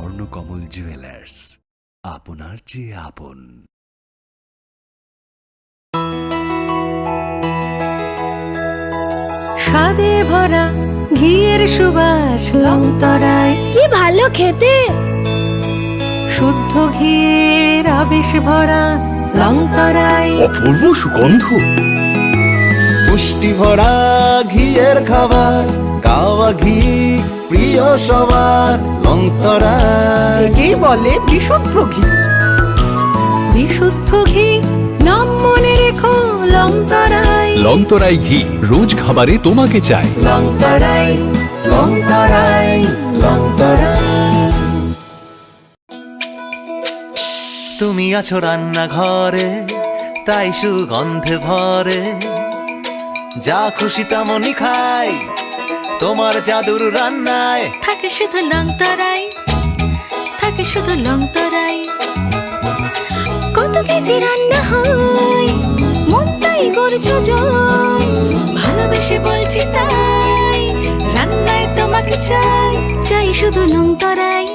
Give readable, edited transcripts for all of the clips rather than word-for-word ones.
Swarnakamal jewellers, আপনার চেয়ে আপন। স্বাদে ভরা ঘিয়ের সুবাস লংতরায়, কি ভালো খেতে। শুদ্ধ ঘিয়ের আবেশ ভরা লংতরায়, অপূর্ব সুগন্ধ, পুষ্টি ভরা ঘিয়ের খাবার, গাওয়া ঘি প্রিয় সবার লংতরায়। একেই বলে বিশুদ্ধ ঘি। বিশুদ্ধ ঘি নাম মনে রেখো লংতরায়। লংতরাই ঘি রোজ খাবারে তোমাকে চাই। লংতরায়, লংতরায়, লংতরায়। তুমি আছো রান্নাঘরে, তাই সুগন্ধে ভরে, যা খুশি তেমনই খাই তোমার জাদুর রান্নায়। থাকে শুধু লংতরায়, থাকে শুধু লংতরায়। কত কেজি রান্না হয়, মনটাই করছো জয়। ভালোবেসে বলছি তাই, রান্নায় তোমাকে চাই। চাই শুধু লংতরায়,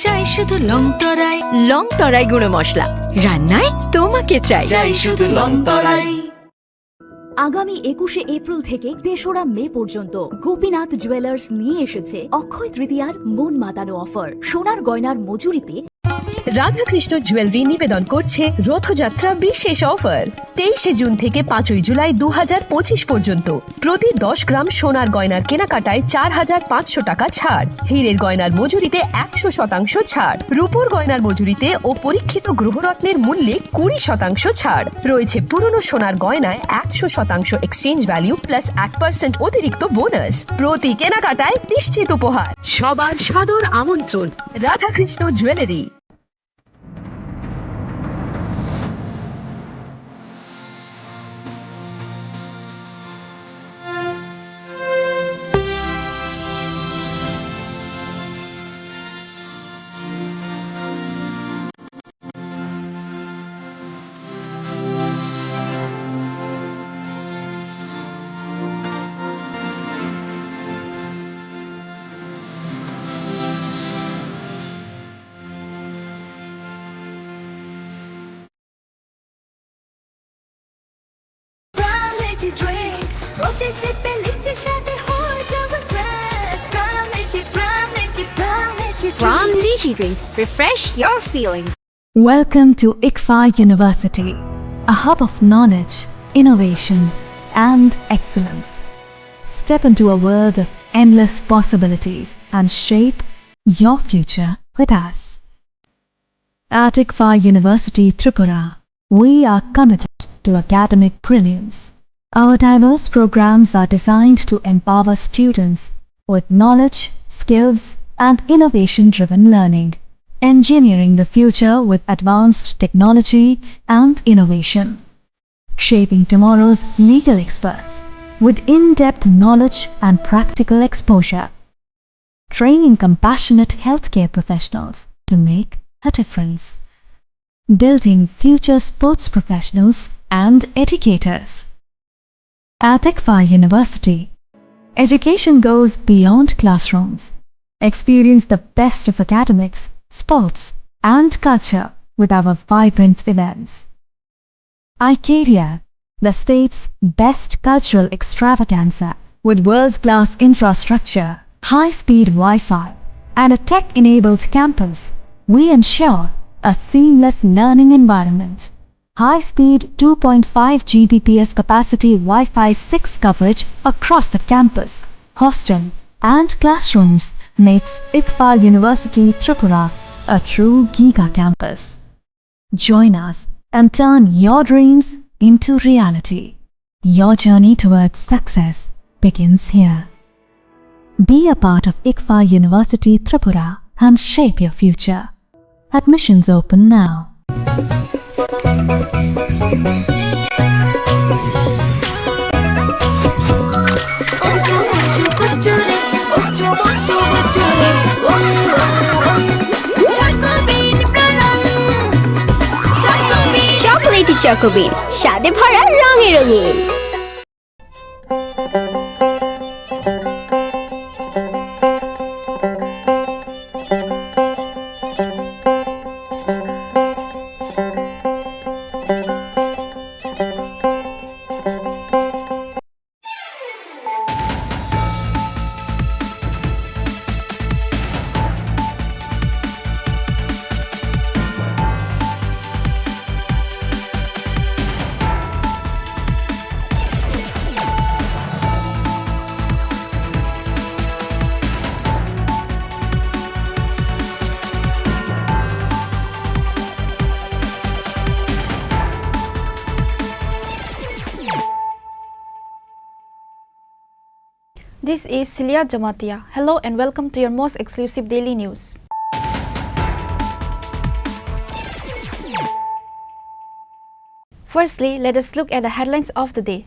চাই শুধু লংতরায়। লংতরায় গুঁড়ো মশলা, রান্নায় তোমাকে চাই। চাই শুধু লংতরায়। আগামী 21শে এপ্রিল থেকে 3রা মে পর্যন্ত গোপীনাথ জুয়েলার্স নিয়ে এসেছে অক্ষয় তৃতীয়ার মন মাতানো অফার। সোনার গয়নার মজুরিতে রাধাকৃষ্ণ জুয়েলারি নিবেদন করছে রথযাত্রা বিশেষ অফার। 23শে জুন থেকে 5ই জুলাই 2025 পর্যন্ত প্রতি 10 গ্রাম সোনার গয়নার কেনাকাটায় 4500 টাকা ছাড়, হীরের গয়নার মজুরিতে 100% ছাড়, রূপোর গয়নার মজুরিতে ও পরীক্ষিত গ্রহরত্নের মূল্যে 20% ছাড় রয়েছে। পুরনো সোনার গয়নায় 100% এক্সচেঞ্জ ভ্যালু প্লাস 1% অতিরিক্ত বোনাস। প্রতি কেনাকাটায় নিশ্চিত উপহার। সবার সাদর আমন্ত্রণ Radhakrishna jewellery. From Lychee Drink, refresh your feelings. Welcome to Englsih University, a hub of knowledge, innovation, and excellence. Step into a world of endless possibilities and shape your future with us. At Englsih University, Tripura, we are committed to academic brilliance. Our diverse programs are designed to empower students with knowledge, skills, and innovation-driven learning, engineering the future with advanced technology and innovation, shaping tomorrow's legal experts with in-depth knowledge and practical exposure, training compassionate healthcare professionals to make a difference, building future sports professionals and educators. At Englsih University, education goes beyond classrooms. Experience the best of academics, sports, and culture with our vibrant events. Icaria, the state's best cultural extravaganza, with world-class infrastructure, high-speed Wi-Fi, and a tech-enabled campus, we ensure a seamless learning environment. High-speed 2.5 Gbps capacity Wi-Fi 6 coverage across the campus, hostel, and classrooms makes Englsih University Tripura a true giga campus. Join us and turn your dreams into reality. Your journey towards success begins here. Be a part of Englsih University Tripura and shape your future. Admissions open now. Chocolatey চকোবিন, স্বাদে ভরা রঙে রঙিন। This is Celia Jamatia. Hello and welcome to your most exclusive daily news. Firstly, let us look at the headlines of the day.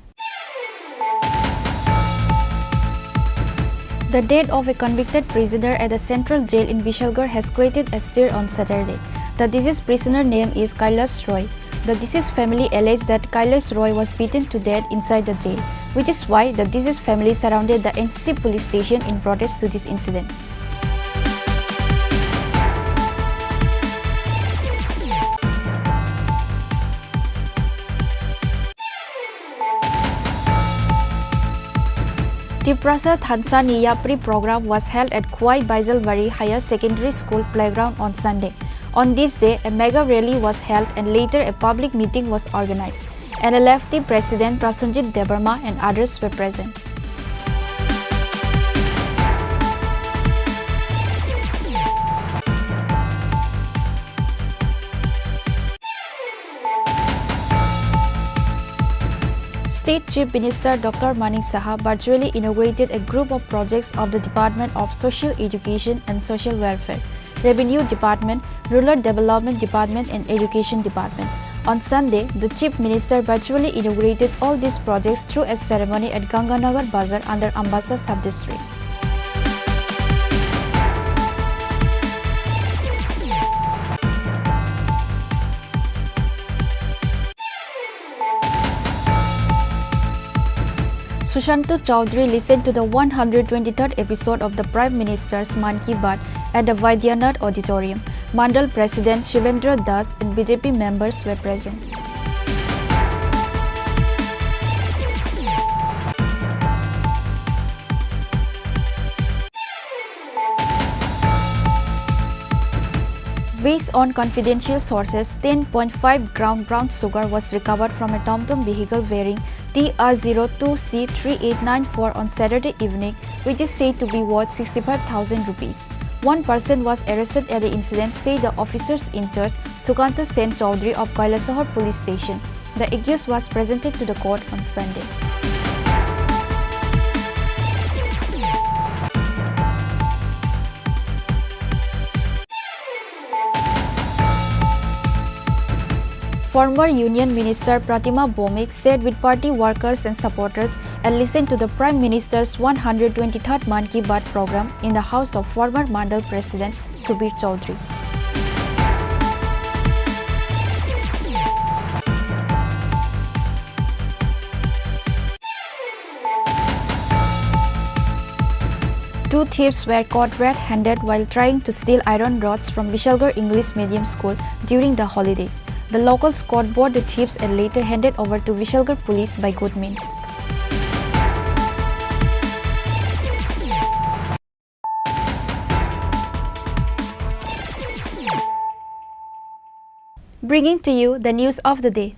The death of a convicted prisoner at the central jail in Vishalgarh has created a stir on Saturday. The deceased prisoner name is Kailash Roy. The deceased family alleged that Kailash Roy was beaten to death inside the jail, which is why the deceased family surrounded the Englsih police station in protest to this incident. Tripura Tanzania pre-program was held at Kuwai Baisalbari Higher Secondary School playground on Sunday. On this day, a mega rally was held and later a public meeting was organized. NLFT President Prasenjit Debarma and others were present. State Chief Minister Dr. Manik Saha virtually inaugurated a group of projects of the Department of Social Education and Social Welfare, Revenue Department, Rural Development Department and Education Department. On Sunday, the Chief Minister virtually inaugurated all these projects through a ceremony at Ganganagar Bazar under Ambassa Sub-District. Sushanto Chaudhary listened to the 123rd episode of the Prime Minister's Man Ki Baat at the Vaidyanath Auditorium. Mandal President Shivendra Das and BJP members were present. Based on confidential sources, 10.5 gram brown sugar was recovered from a TomTom vehicle bearing TR02C3894 on Saturday evening, which is said to be worth 65,000 rupees. One person was arrested at the incident, said the officers in charge, Sukanta Sen Chaudhary of Kailasahar Police Station. The accused was presented to the court on Sunday. Former Union Minister Pratima Bhowmik sat with party workers and supporters and listened to the Prime Minister's 123rd Man Ki Baat program in the house of former Mandal President Subir Chaudhary. Two thieves were caught red-handed while trying to steal iron rods from Vishalgarh English Medium School during the holidays. The locals caught both the thieves and later handed over to Vishalgarh police by good means. Bringing to you the news of the day.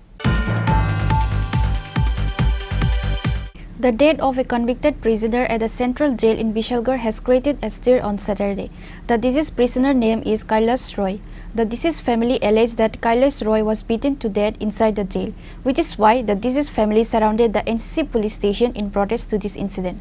The death of a convicted prisoner at the central jail in Vishalgarh has created a stir on Saturday. The deceased prisoner name is Kailash Roy. The deceased family alleged that Kailash Roy was beaten to death inside the jail, which is why the deceased family surrounded the Englsih police station in protest to this incident.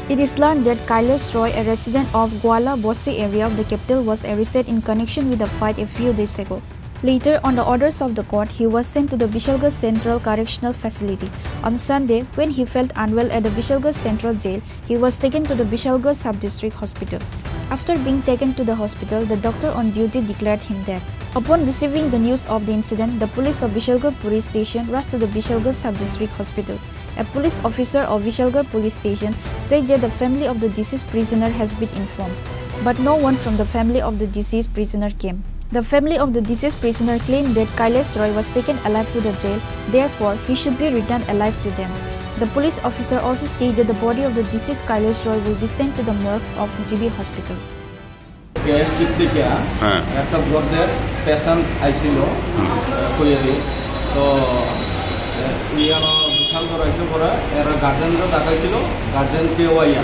It is learned that Kailash Roy, a resident of Gwala Bosse area of the capital, was arrested in connection with the fight a few days ago. Later, on the orders of the court, he was sent to the Bishalgarh Central Correctional Facility. On Sunday, when he felt unwell at the Bishalgarh Central Jail, he was taken to the Bishalgarh Sub-District Hospital. After being taken to the hospital, the doctor on duty declared him dead. Upon receiving the news of the incident, the police of Bishalgarh Police Station rushed to the Bishalgarh Sub-District Hospital. A police officer of Bishalgarh Police Station said that the family of the deceased prisoner has been informed, but no one from the family of the deceased prisoner came. The family of the deceased prisoner claimed that Kailash Roy was taken alive to the jail, therefore he should be returned alive to them. The police officer also said that the body of the deceased Kailash Roy will be sent to the morgue of GB Hospital. একটা ব্লডের patient আইছিল কইয়ারি তো ইয়ানো বিশাল বড় আইছে পরে এর গার্জেনরা ডাকাইছিল guardian কেউ আইয়া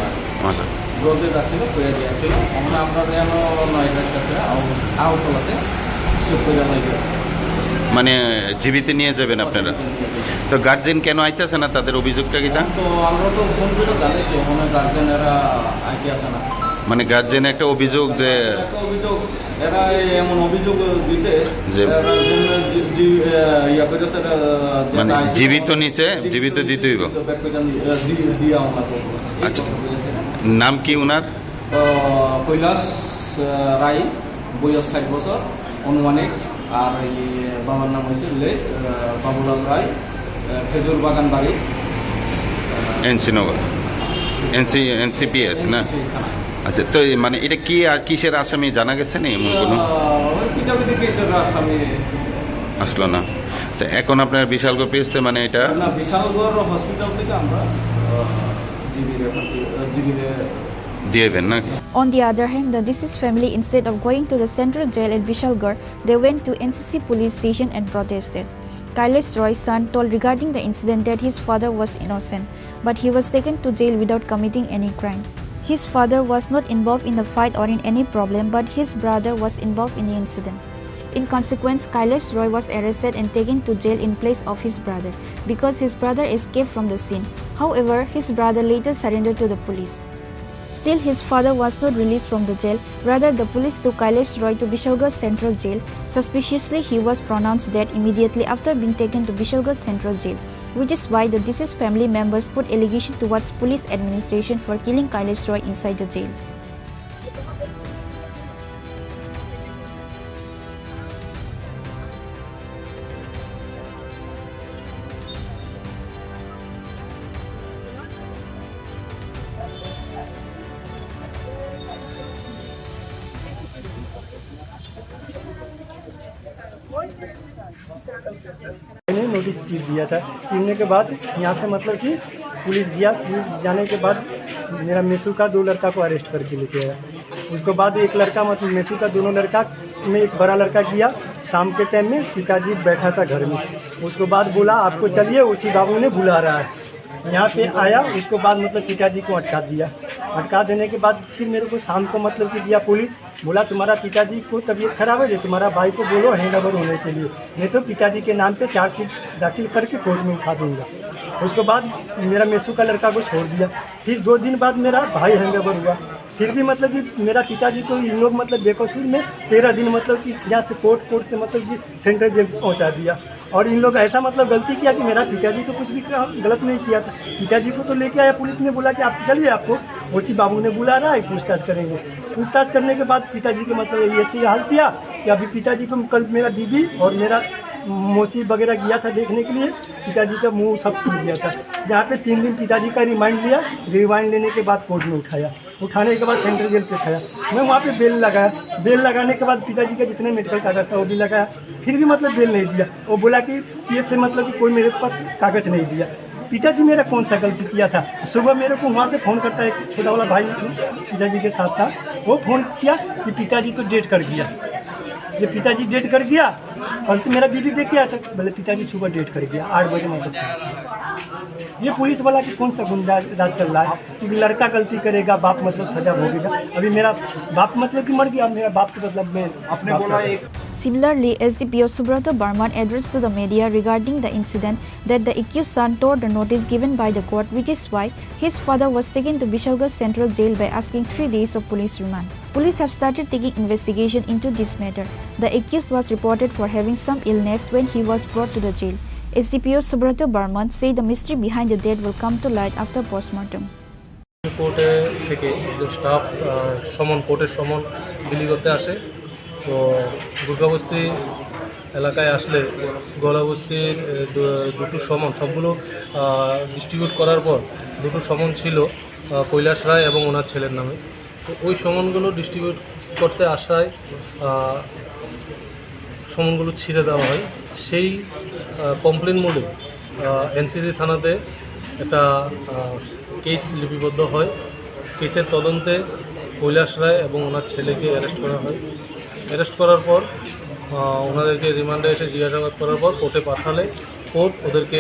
ব্লডে আসছিল কইয়ারি আসছিল আমরা আমরা যেন নয় কাছে আউটলাতে সব কইয়া লাগে মানে জীবিত নিয়ে যাবেন আপনারা তো গার্জেন কেন আইতেছে না তাদের অভিযোগটা কি তা তো আমরা তো ফোন করে জানাইছি ওখানে গার্জেনরা আইতে আসে না মানে গার্জেন একটা অভিযোগ যে এরা এমন অভিযোগ দিছে যে ইয়া করেছে মানে জীবিত নিচে জীবিত দিতে হইব আচ্ছা নাম কি উনার কৈলাস রায় বয়স 60 বছর অনুমানিক আর বাবার নাম হয়েছে বাবুলাল রায় খেজুর বাগান বাড়ি এনসি নগর এনসিপিএস না আচ্ছা তো মানে এটা কি আর কিসের আসামি জানা গেছে না এমন কোনো আসলো না তো এখন আপনার বিশালগড় পেয়েছে মানে এটা না বিশালগড় হসপিটাল থেকে আমরা দিয়েবেন না On the other hand, the deceased family, instead of going to the central jail at Bishalgarh, they went to NCC police station and protested. Kailash Roy's son told regarding the incident that his father was innocent, but he was taken to jail without committing any crime. His father was not involved in the fight or in any problem, but his brother was involved in the incident. In consequence, Kailash Roy was arrested and taken to jail in place of his brother because his brother escaped from the scene. However, his brother later surrendered to the police. Still, his father was not released from the jail. Rather, the police took Kailash Roy to Bishalgarh Central Jail. Suspiciously, he was pronounced dead immediately after being taken to Bishalgarh Central Jail, which is why the deceased family members put allegation towards police administration for killing Kailash Roy inside the jail. मैंने notice दिया था छीनने के बाद यहाँ से मतलब कि पुलिस गया पुलिस जाने के बाद मेरा मेसू का 2 लड़का को अरेस्ट करके लेके आया उसके बाद एक लड़का मतलब मेसू का दोनों लड़का में एक बड़ा लड़का गया शाम के टाइम में पिताजी बैठा था घर में उसके बाद बोला आपको चलिए उसी बाबू ने बुला रहा है यहाँ पे आया उसके बाद मतलब पिताजी को अटका दिया अटका देने के बाद फिर मेरे को शाम को मतलब कि दिया पुलिस बोला तुम्हारा पिताजी को तबीयत खराब है तुम्हारा भाई को बोलो हैंडओवर होने के लिए नहीं तो पिताजी के नाम पे चार्जशीट दाखिल करके कोर्ट में उठा दूंगा उसके बाद मेरा मेसू का लड़का को छोड़ दिया फिर 2 दिन बाद मेरा भाई हैंडओवर हुआ फिर भी मतलब कि मेरा पिताजी को इन लोग मतलब बेकसूर में 13 दिन मतलब कि यहाँ से कोर्ट से मतलब कि सेंट्रल जेल पहुँचा दिया और इन लोग ऐसा मतलब गलती किया कि मेरा पिताजी तो कुछ भी गलत नहीं किया था पिताजी को तो लेके आया पुलिस ने बोला कि आप चलिए आपको उसी बाबू ने बुला रहा है पूछताछ करेंगे पूछताछ करने के बाद पिताजी को मतलब ऐसे हाल किया कि अभी पिताजी को कल मेरा बीबी और मेरा मौसी वगैरह गया था देखने के लिए पिताजी का मुंह सब टूट गया था जहाँ पे 3 दिन पिताजी का रिमांड लिया रिमांड लेने के बाद कोर्ट में उठाया उठाने के बाद सेंट्रल जेल पे खाया मैं वहाँ पे बेल लगाया बेल लगाने के बाद पिताजी का जितने मेडिकल कागज था वो भी लगाया फिर भी मतलब बेल नहीं दिया वो बोला कि ये से मतलब कि कोई मेरे पास कागज नहीं दिया पिताजी मेरा कौन सा गलती किया था सुबह मेरे को वहाँ से फ़ोन करता है छोटा वाला भाई पिताजी के साथ था वो फ़ोन किया कि पिताजी तो डेट कर गया ये पिताजी डेट कर गया कल तो मेरा बीबी देख के आया था बोले पिताजी सुबह डेट कर गया 8 बजे मतलब ये पुलिस वाला की कौन सा गुंडा राज चल रहा है कि लड़का गलती करेगा बाप मतलब सजा भोगेगा अभी मेरा बाप मतलब कि मर गया मेरा बाप तो मतलब मैं अपने बोला एक Similarly, SDPO Subrata Burman addressed to the media regarding the incident that the accused son tore the notice given by the court, which is why his father was taken to Bishalgarh Central Jail by asking 3 days of police remand. Police have started taking investigation into this matter. The accused was reported for having some illness when he was brought to the jail. SDPO Subrato Barman said the mystery behind the death will come to light after postmortem. কোর্টে থেকে যে staff কোর্টের সমন বিলি করতে আসে, তো দুর্গাবস্তি এলাকায় আসলে গলাবস্তির দুটো সমন সবগুলো ডিস্ট্রিবিউট করার পর দুটো সমন ছিল কৈলাস রায় এবং ওনার ছেলের নামে। তো ওই সমনগুলো ডিস্ট্রিবিউট করতে আসায় সমনগুলো ছিঁড়ে দেওয়া হয়। সেই কমপ্লেন মূলে এনসিসি থানাতে একটা কেস লিপিবদ্ধ হয়। কেসের তদন্তে কৈলাস রায় এবং ওনার ছেলেকে অ্যারেস্ট করা হয়। অ্যারেস্ট করার পর ওনাদেরকে রিমান্ডে এসে জিজ্ঞাসাবাদ করার পর কোর্টে পাঠালে কোর্ট ওদেরকে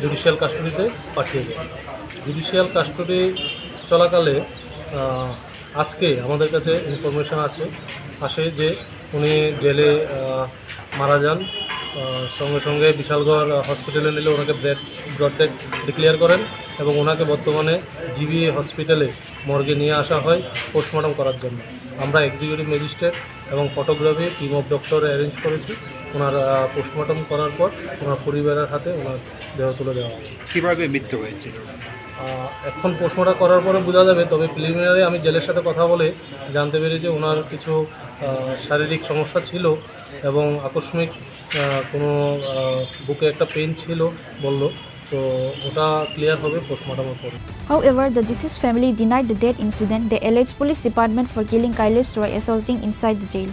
জুডিশিয়াল কাস্টডিতে পাঠিয়ে দেয়। জুডিশিয়াল কাস্টডি চলাকালে আজকে আমাদের কাছে ইনফরমেশন আসে যে উনি জেলে মারা যান। সঙ্গে সঙ্গে বিশালগড় হসপিটালে নিলে ওনাকে ব্রড ডেথ ডিক্লেয়ার করেন এবং ওনাকে বর্তমানে জিবি হসপিটালে মর্গে নিয়ে আসা হয় পোস্টমর্টম করার জন্য। আমরা এক্সিকিউটিভ ম্যাজিস্ট্রেট এবং photography team of doctor arrange করেছি। ওনার পোস্টমর্টম করার পর ওনার পরিবারের হাতে ওনার দেহ তুলে দেওয়া হয়। কীভাবে মৃত্যু হয়েছে এখন পোস্টমর্টম করার পরে বোঝা যাবে, তবে প্রিলিমিনারি আমি জেলের সাথে কথা বলে জানতে পেরেছি ওনার কিছু শারীরিক সমস্যা ছিল এবং আকস্মিক কোনো বুকে একটা পেন ছিল বললো, তো ওটা ক্লিয়ার হবে পোস্টমর্টমের পরে। However, the deceased family denied the death incident. They alleged police department for killing Kailash Roy assaulting inside the jail.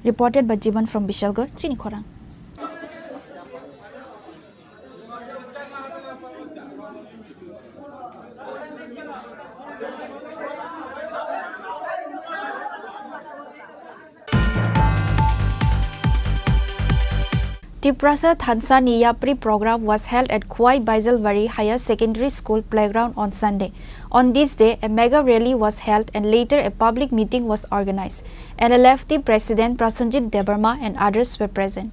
Reported by Jivan from Bishalgarh, Chini Khorang. Tripura Thansa Niyapri program was held at Khwai Baijalbari Higher Secondary School playground on Sunday. On this day, a mega rally was held and later a public meeting was organized. NLFT President Prasenjit Debarma and others were present.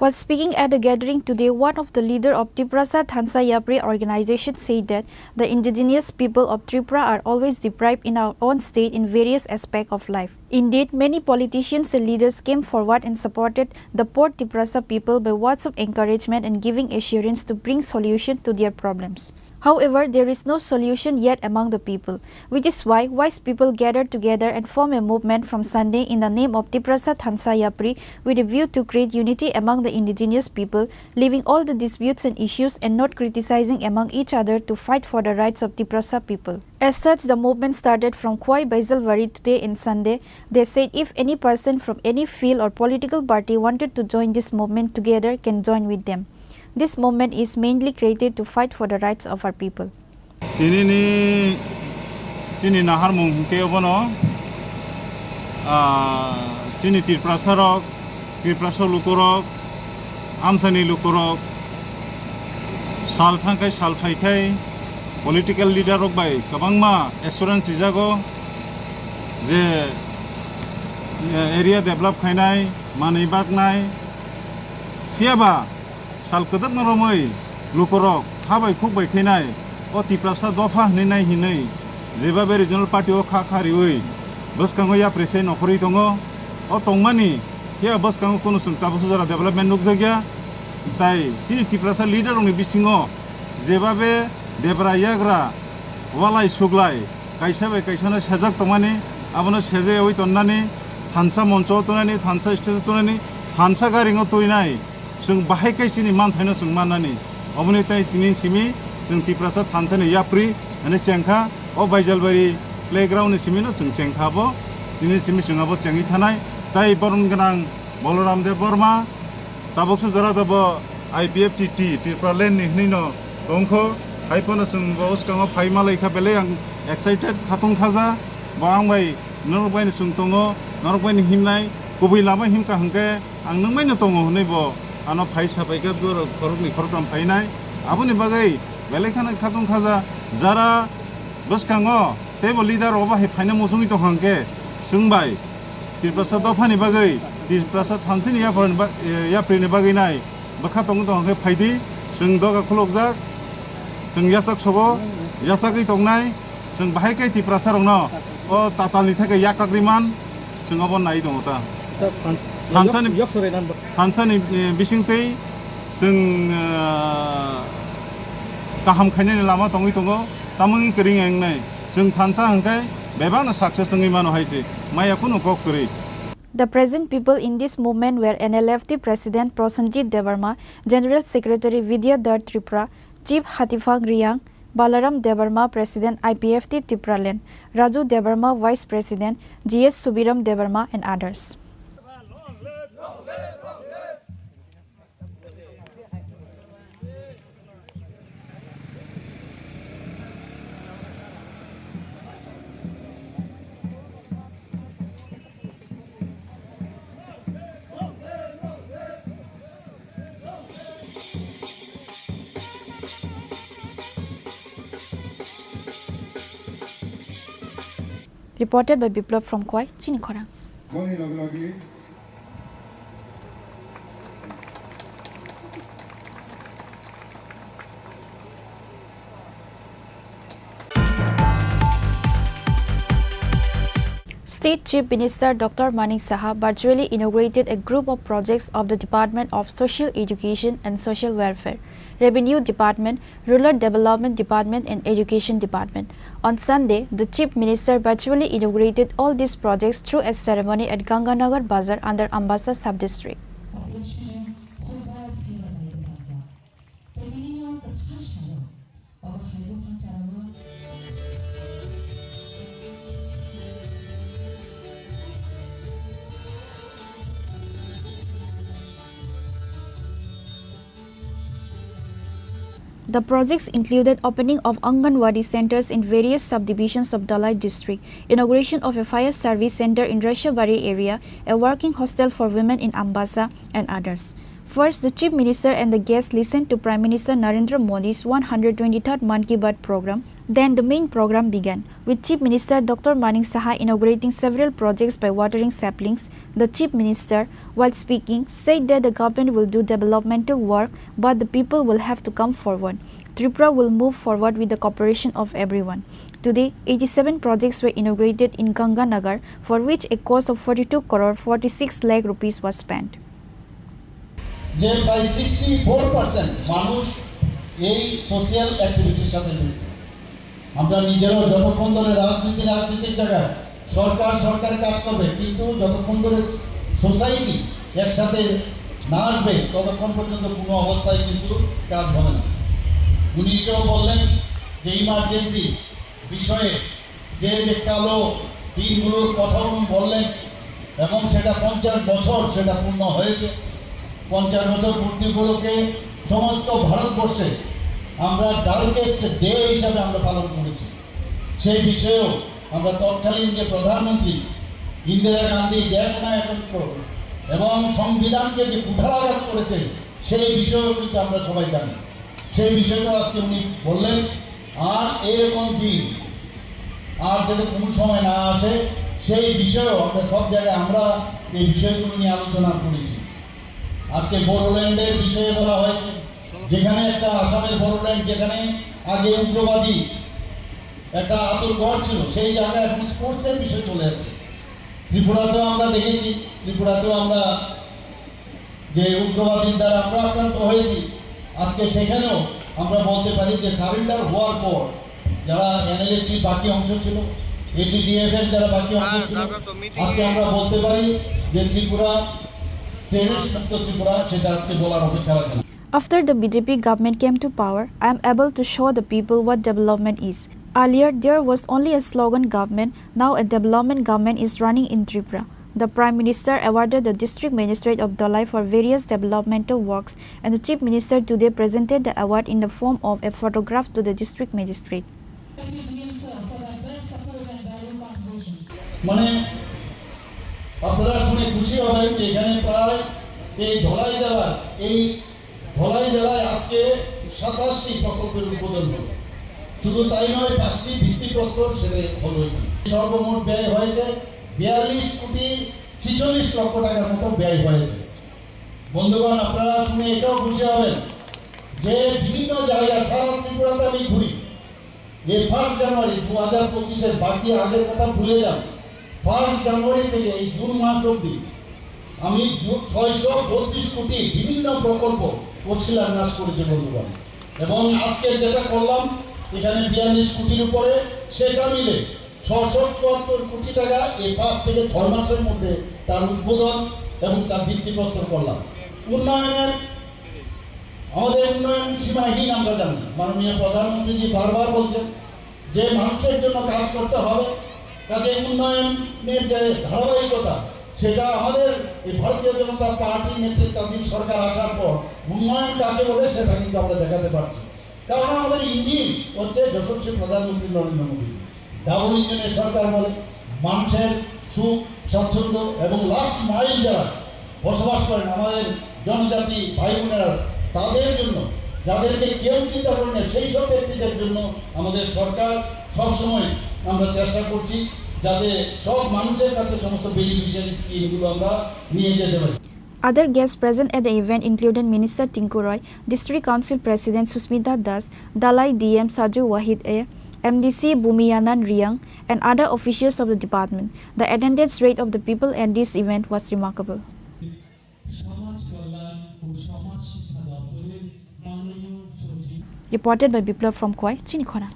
While speaking at a gathering today, one of the leader of Tripura Thansa Yapri organization said that the indigenous people of Tripura are always deprived in our own state in various aspects of life. Indeed, many politicians and leaders came forward and supported the poor Tripura people by words of encouragement and giving assurance to bring solution to their problems. However, there is no solution yet among the people, which is why wise people gathered together and formed a movement from Sunday in the name of Tripura Thansa Yapri with a view to create unity among the indigenous people, leaving all the disputes and issues and not criticizing among each other to fight for the rights of Tripura people. As such, the movement started from Khwai Baijalbari today in Sunday. They said if any person from any field or political party wanted to join this movement together can join with them. This movement is mainly created to fight for the rights of our people. Chini nahar mungke obono Chini Tripura sarok Tripura lukurok amsani lukurok sal thangkai sal phaikai political leader rok bai kabangma assurance ijago je area develop khainai manei baknai fiaba sal kadat naromoi lukurok thabai khukbai khainai o Tripura dofa hinai hinai jeba regional party o kha kharioi boskango ya prese nokori tongo o tongmani হিয়া বস কাং কোনো जों তাবসু যারা development নুকজাগিয়া তাই C Tripura leader রংनि बिसिङाव जेबाबे देब्रा याग्रा वालाय सुग्लाय कायसाबे कायसानो सेजाक तमानि आबनो सेजे ओइ तन्नानि थानसा मन्चआव तनानि थानसा stage तनानि थानसा गारिङाव तयनाय जों बाहाय कायसिनि मान थायनो जों माननानि अबनि ताय तिनिन सिमि जों त्रिपुरा थानसानि याप्रि अनि चेंखा ओ बायजालबारि प्लेग्राउन्डनि सिमिनो जों चेंखाबो तिनिन सिमि जोंआबो चेंगि थानाय ताय बरन गोनां बलराम देव बर्मा ताबकसु जरा दब IPFTT त्रिपुरा लेन्ड निहनिनो दंखो हायफोनो जों बस काङाव फाइमालायखा बेले आं एक्साइटेड खाथं खाजा बांबाय नरबायनो जों दङो नरबायनो हिमनाय गुबै लामा हिमका हंके आं नोंबायनो दङो हनैबो आनो फाइ साबायगा बर खरगनि खरग्राम फाइनाय आबुनि बागै बेलेखाना खाथं खाजा जारा बस काङो तेबो लिडार अबा हे फाइना मोसुङि दं हंके सोंबाय त्रिपुरा दफानि बागै त्रिपुरा थान्थिनि याफ्रिनि बागै नाय बखा दङ दं हंके फाइदि जों दगा खुलकजाक जों यासाक सगो यासाकै दंनाय जों बाहायकै त्रिपुरा रंनो ओ तातालनि थाखाय याकाग्रिमान जों अब नाय दङ ता थानसानि बिसिंतै जों गाहाम खायनायनि लामा दङै दङ तामङि करिं एंनाय जों थानसा हंखाय बेबानो साक्सेस दङै मानो हायसे माया कुनु गक करि The present people in this movement were NLFT President Prosenjit Debarma, General Secretary Vidya Dar Tripura, Chief Hatifang Riang, Balaram Debarma, President IPFT Tripura Land, Raju Debarma, Vice President, GS Subiram Debarma and others. Reported by Biplab from Kwai, Chini Khorang. State Chief Minister Dr. Maning Saha virtually inaugurated a group of projects of the Department of Social Education and Social Welfare, Revenue Department, Rural Development Department and Education Department. On Sunday, the Chief Minister virtually inaugurated all these projects through a ceremony at Ganganagar Bazar under Ambassa Sub-District. The projects included opening of Anganwadi centers in various subdivisions of Dalai district, inauguration of a fire service center in Rashabari area, a working hostel for women in Ambassa, and others. First, the Chief Minister and the guests listened to Prime Minister Narendra Modi's 123rd Man Ki Baat program. Then the main program began, with Chief Minister Dr. Maning Saha inaugurating several projects by watering saplings. The Chief Minister, while speaking, said that the government will do developmental work, but the people will have to come forward. Tripura will move forward with the cooperation of everyone. Today, 87 projects were inaugurated in Ganganagar, for which a cost of 42 crore 46 lakh rupees was spent. যে প্রায় 64% মানুষ এই social অ্যাক্টিভিটির সাথে জড়িত। আমরা নিজেরাও যতক্ষণ ধরে রাজনীতির জায়গায় সরকার কাজ করবে, কিন্তু যতক্ষণ ধরে সোসাইটি একসাথে না আসবে ততক্ষণ পর্যন্ত কোনো অবস্থায় কিন্তু কাজ হবে না। উনি কেউ বললেন যে ইমার্জেন্সি বিষয়ে যে কালো দিনগুলোর কথা উনি বললেন এবং সেটা 50 বছর সেটা পূর্ণ হয়েছে। 50 বছর পূর্তি উপলক্ষে সমস্ত ভারতবর্ষে আমরা ডার্কেস্ট ডে হিসাবে আমরা পালন করেছি। সেই বিষয়েও আমরা তৎকালীন যে প্রধানমন্ত্রী ইন্দিরা গান্ধী ন্যায়তন্ত্র এবং সংবিধানকে যে কুঠারাঘাত করেছেন সেই বিষয়েও কিন্তু আমরা সবাই জানি। সেই বিষয়টা আজকে উনি বললেন। আর এরকম দিন আর যাতে কোনো সময় না আসে সেই বিষয়েও আমরা সব জায়গায় আমরা এই বিষয়গুলো নিয়ে আলোচনা করেছি। আজকে বোরোল্যান্ডের বিষয়ে বলা হয়েছে, যেখানে একটা আসামের বোরোল্যান্ড যেখানে আগে উগ্রবাদী একটা আতঙ্কগড় ছিল, সেই জায়গায় এখন স্পোর্টসের বিষয় চলে আসছে। ত্রিপুরাতেও আমরা দেখেছি, ত্রিপুরাতেও আমরা যে উগ্রবাদীর দ্বারা আমরা আক্রান্ত হয়েছি, আজকে সেখানেও আমরা বলতে পারি যে সারেন্ডার হওয়ার পর যারা এনএলএটির বাকি অংশ ছিল, এটিটিএফ এর যারা বাকি অংশ ছিল, আজকে আমরা বলতে পারি যে ত্রিপুরা টেররিস্ট মুক্ত ত্রিপুরা, সেটা আজকে বলার অপেক্ষা রাখে না। After the BJP government came to power, I am able to show the people what development is. Earlier, there was only a slogan government. Now, a development government is running in Tripura. The Prime Minister awarded the District Magistrate of Dalai for various developmental works, and the Chief Minister today presented the award in the form of a photograph to the District Magistrate. মানে আপনারা শুনে খুশি হবেন যে এখানে প্রায় এই ধলাই জেলায় আজকে 27টি প্রকল্পের উদ্বোধন হলো। শুধু তাই নয়, 5টি ভিত্তিপ্রস্তর সেটা হলো। সর্বমোট ব্যয় হয়েছে 42 কোটি 46 লক্ষ টাকার মতো ব্যয় হয়েছে। বন্ধুগণ, আপনারা শুনে এটাও খুশি হবেন যে বিভিন্ন জায়গায় সারা ত্রিপুরাতে আমি ঘুরি, যে 1 জানুয়ারি 2025-এর বাকি আগের কথা ভুলে যান, 1 জানুয়ারি থেকে এই জুন মাস অবধি আমি 632 কোটি বিভিন্ন প্রকল্প শিলান্যাস করেছি বন্ধুগণ। এবং আজকে যেটা করলাম এখানে 42 কোটির উপরে, সেটা মিলে 674 কোটি টাকা এই 5 থেকে 6 মাসের মধ্যে তার উদ্বোধন এবং তার ভিত্তিপ্রস্তর করলাম। আমাদের উন্নয়ন সীমাহীন আমরা জানি। মাননীয় প্রধানমন্ত্রীজি বারবার বলছেন যে মানুষের জন্য কাজ করতে হবে, কাজে উন্নয়নের যে ধারাবাহিকতা সেটা আমাদের এই ভারতীয় জনতা পার্টির নেতৃত্বাধীন সরকার আসার পর উন্নয়ন কাকে বলে সেটা কিন্তু আমরা দেখাতে পারছি। কারণ আমাদের ইঞ্জিন হচ্ছে যশস্বী প্রধানমন্ত্রী নরেন্দ্র মোদী। ডাবল ইঞ্জিনের সরকার বলে মানুষের সুখ স্বাচ্ছন্দ্য এবং লাস্ট মাইল যারা বসবাস করেন আমাদের জনজাতি ভাই বোনেরা, তাদের জন্য, যাদেরকে কেউ চিন্তা করেন না সেই সব ব্যক্তিদের জন্য আমাদের সরকার সবসময় আমরা চেষ্টা করছি যাতে সব মানুষের কাছে সমস্ত বেনিফিশিয়ারি স্কিমগুলো আমরা নিয়ে যেতে পারি। Other guests present at the event included Minister Tinku Roy, District Council President Susmita Das, Dalai DM Saju Wahid A, MDC Bumiyanan Riang, and other officials of the department. The attendance rate of the people at this event was remarkable. Reported by Biplav from Kwai, Chini Khorang.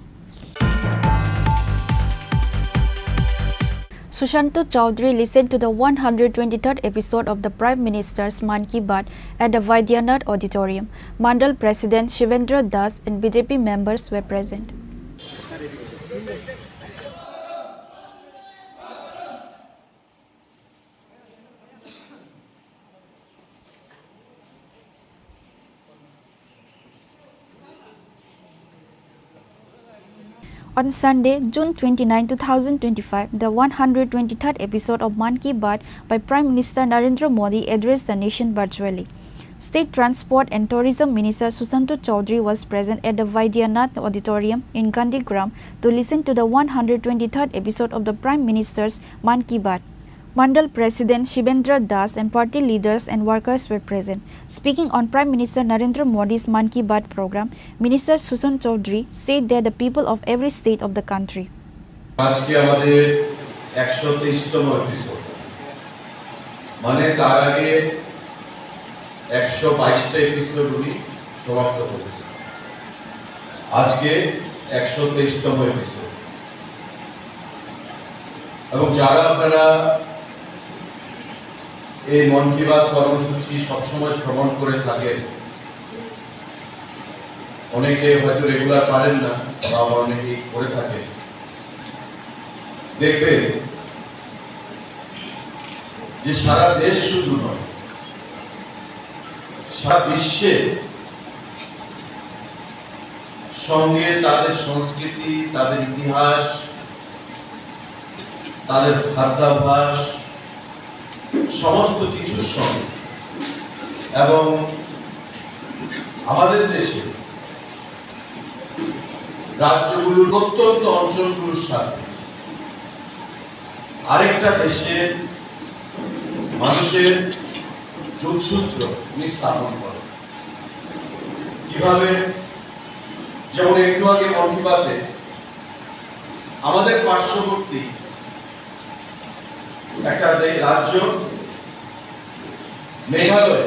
Sushanto Chaudhary listened to the 123rd episode of the Prime Minister's Man Ki Baat at the Vaidyanath Auditorium. Mandal President Shivendra Das and BJP members were present. On Sunday, June 29, 2025, the 123rd episode of Man Ki Baat by Prime Minister Narendra Modi addressed the nation virtually. State Transport and Tourism Minister Sushanto Chaudhary was present at the Vaidyanath Auditorium in Gandhigram to listen to the 123rd episode of the Prime Minister's Man Ki Baat. Mandal President Shivendra Das and party leaders and workers were present. Speaking on Prime Minister Narendra Modi's Man Ki Baat program, Minister Sushanto Chaudhary said that the people of every state of the country. আজকে আমাদের 123তম episode, মানে তার আগে 122টা episode উনি সমাপ্ত করেছেন। আজকে 123তম episode. এবং যারা আপনারা এই মন কি বাত কর্মসূচি সবসময় শ্রবণ করে থাকেন, অনেকে হয়তো রেগুলার পারেন না বা অনেকে করে থাকেন, দেখবেন যে সারা দেশ শুধু নয়, সারা বিশ্বে সঙ্গে তাদের সংস্কৃতি, তাদের ইতিহাস, তাদের খাদ্যাভ্যাস সমস্ত কিছুর সঙ্গে এবং আমাদের দেশে রাজ্যগুলোর প্রত্যন্ত অঞ্চলগুলোর সাথে আরেকটা দেশের মানুষের যোগসূত্র স্থাপন করে। কিভাবে? যেমন একটু আগে মন কি বাতে আমাদের পার্শ্ববর্তী একটা রাজ্য মেঘালয়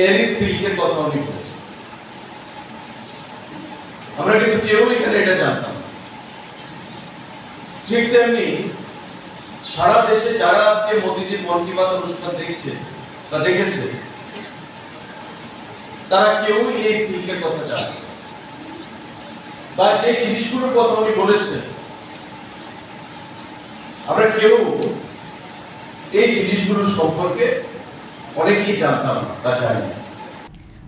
এরি সিল্কের কথা উনি বলেছেন। আমরা কিন্তু কেউ এখানে এটা জানতাম। ঠিক তেমনি সারা দেশে যারা আজকে মোদিজির মন কি বাত অনুষ্ঠান দেখছে বা দেখেছে, তারা কেউ এই সিল্কের কথা জানে বা যে জিনিসগুলোর কথা উনি বলেছেন, আমরা কেউ এই জিনিসগুলোর সম্পর্কে অনেকেই জানতাম বা জানি।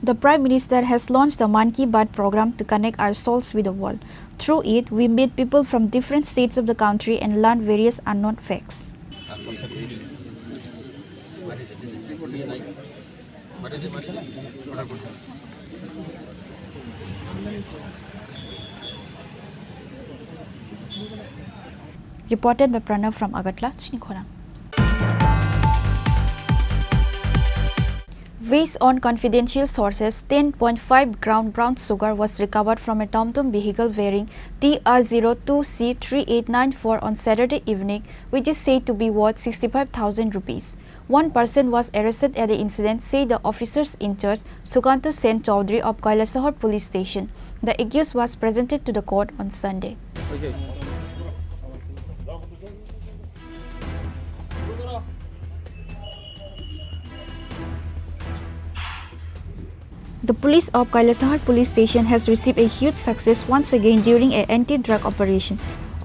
The Prime Minister has launched the Man Ki Baat program to connect our souls with the world. Through it, we meet people from different states of the country and learn various unknown facts. Reported by Pranav from Agatla, Chini Khorang. Based on confidential sources, 10.5 gram brown sugar was recovered from a TomTom vehicle bearing TR02C3894 on Saturday evening, which is said to be worth 65,000 rupees. One person was arrested at the incident, say the officers in charge, Sukanta Sen Chaudhary of Kailasahar Police Station. The accused was presented to the court on Sunday. The police of Kailasahar Police Station has received a huge success once again during an anti-drug operation.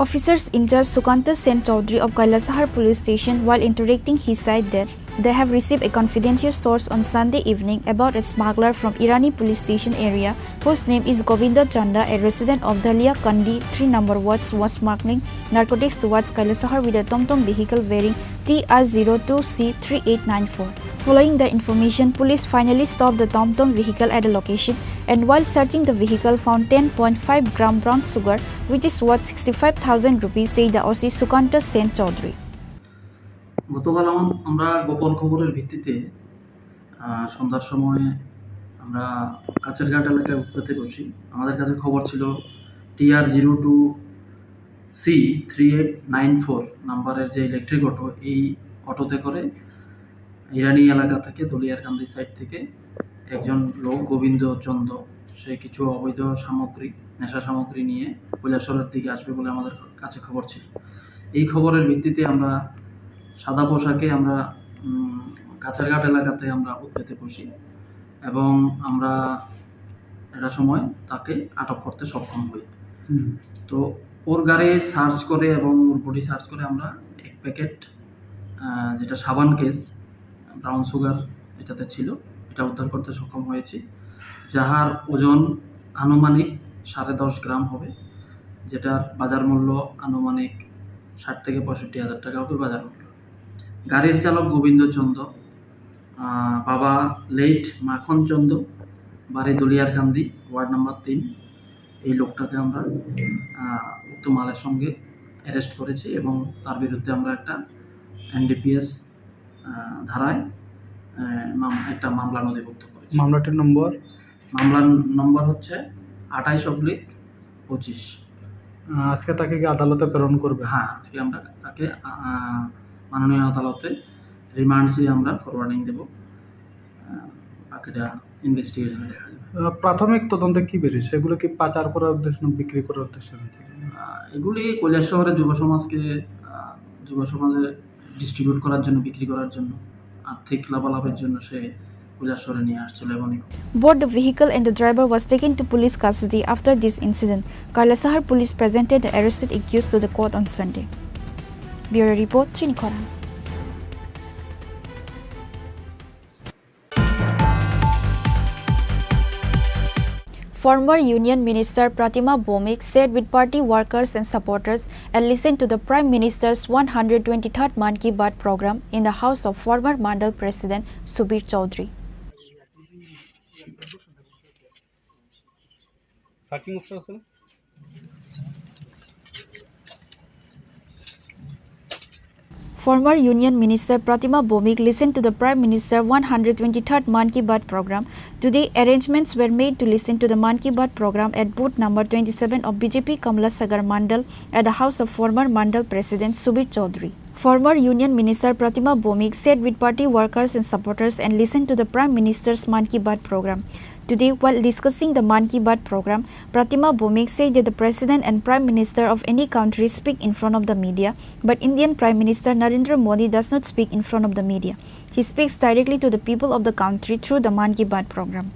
Officers in charge Sukanta Sen Chaudhary of Kailasahar Police Station, while interacting, he said that they have received a confidential source on Sunday evening about a smuggler from Irani Police Station area whose name is Govinda Chanda, a resident of Dalia Kandi 3 number wards, was smuggling narcotics towards Kailasahar with a TomTom vehicle bearing TR02C3894. Following the information, police finally stopped the TomTom vehicle at a location and while searching the vehicle found 10.5 gram brown sugar, which is worth 65,000 rupees, said the OC Sukanta Sen Chaudhary. গতকাল আমরা গোপন খবরের ভিত্তিতে সন্ধ্যার সময় আমরা কাছেরঘাট এলাকায় উৎপাতে বসি। আমাদের কাছে খবর ছিল TR02C3894 নাম্বারের যে ইলেকট্রিক অটো, এই অটোতে করে ইরানি এলাকা থেকে দলিয়ারকান্দি সাইড থেকে একজন লোক গোবিন্দ চন্দ, সে কিছু অবৈধ সামগ্রী, নেশা সামগ্রী নিয়ে কৈলাসহরের দিকে আসবে বলে আমাদের কাছে খবর ছিল। এই খবরের ভিত্তিতে আমরা সাদা পোশাকে আমরা কাছেরঘাট এলাকাতে আমরা উৎপেতে বসি এবং আমরা এটা সময় তাকে আটক করতে সক্ষম হই। তো ওর গাড়ি সার্চ করে এবং ওর বডি সার্চ করে আমরা এক প্যাকেট যেটা সাবান কেস ব্রাউন সুগার এটাতে ছিল, এটা উদ্ধার করতে সক্ষম হয়েছি, যাহার ওজন আনুমানিক 10.5 গ্রাম হবে, যেটার বাজার মূল্য আনুমানিক 60 থেকে 65,000 টাকা হবে বাজার মূল্য। গাড়ির চালক গোবিন্দ চন্দ, বাবা লেট মাখন চন্দ, বাড়ি দলিয়ারকান্দি, ওয়ার্ড নাম্বার 3। এই লোকটাকে আমরা উক্ত মালের সঙ্গে অ্যারেস্ট করেছি এবং তার বিরুদ্ধে আমরা একটা NDPS ধারায় একটা মামলা নথিভুক্ত করেছি। মামলার নম্বর হচ্ছে 28/25। আজকে তাকে কি আদালতে প্রেরণ করবে? হ্যাঁ, আজকে আমরা তাকে মাননীয় আদালতে রিমান্ড চেয়ে আমরা ফরওয়ার্ডিং দেব, বাকিটা ইনভেস্টিগেশনে দেখা যাবে। প্রাথমিক তদন্তে কি বেরিয়েছে? এগুলো কি পাচার করার উদ্দেশ্যে না বিক্রি করার উদ্দেশ্যে হয়েছে? এগুলি কৈলাসহরের যুব সমাজে ডিস্ট্রিবিউট করার জন্য, বিক্রি করার জন্য, আর্থিক লাভালাভের জন্য সে কৈলাসহরে নিয়ে আসছিল এবং Both the vehicle and the driver was taken to police custody after this incident. Kailasahar police presented the arrested accused to the court on Sunday. Bureau Report, Chini Khorang. Former Union Minister Pratima Bomik sat with party workers and supporters and listened to the Prime Minister's 123rd Man Ki Baat program in the house of former Mandal President Subir Chaudhary. Former Union Minister Pratima Bomik listened to the Prime Minister 123rd Man Ki Baat program. Today, arrangements were made to listen to the Man Ki Baat program at booth number 27 of BJP Kamla Sagar Mandal at the house of former Mandal President Subir Chaudhary. Former Union Minister Pratima Bhowmik sat with party workers and supporters and listened to the Prime Minister's Man Ki Baat program. Today, while discussing the Man Ki Baat program, Pratima Bhowmik said that the President and Prime Minister of any country speak in front of the media, but Indian Prime Minister Narendra Modi does not speak in front of the media. He speaks directly to the people of the country through the Man Ki Baat program.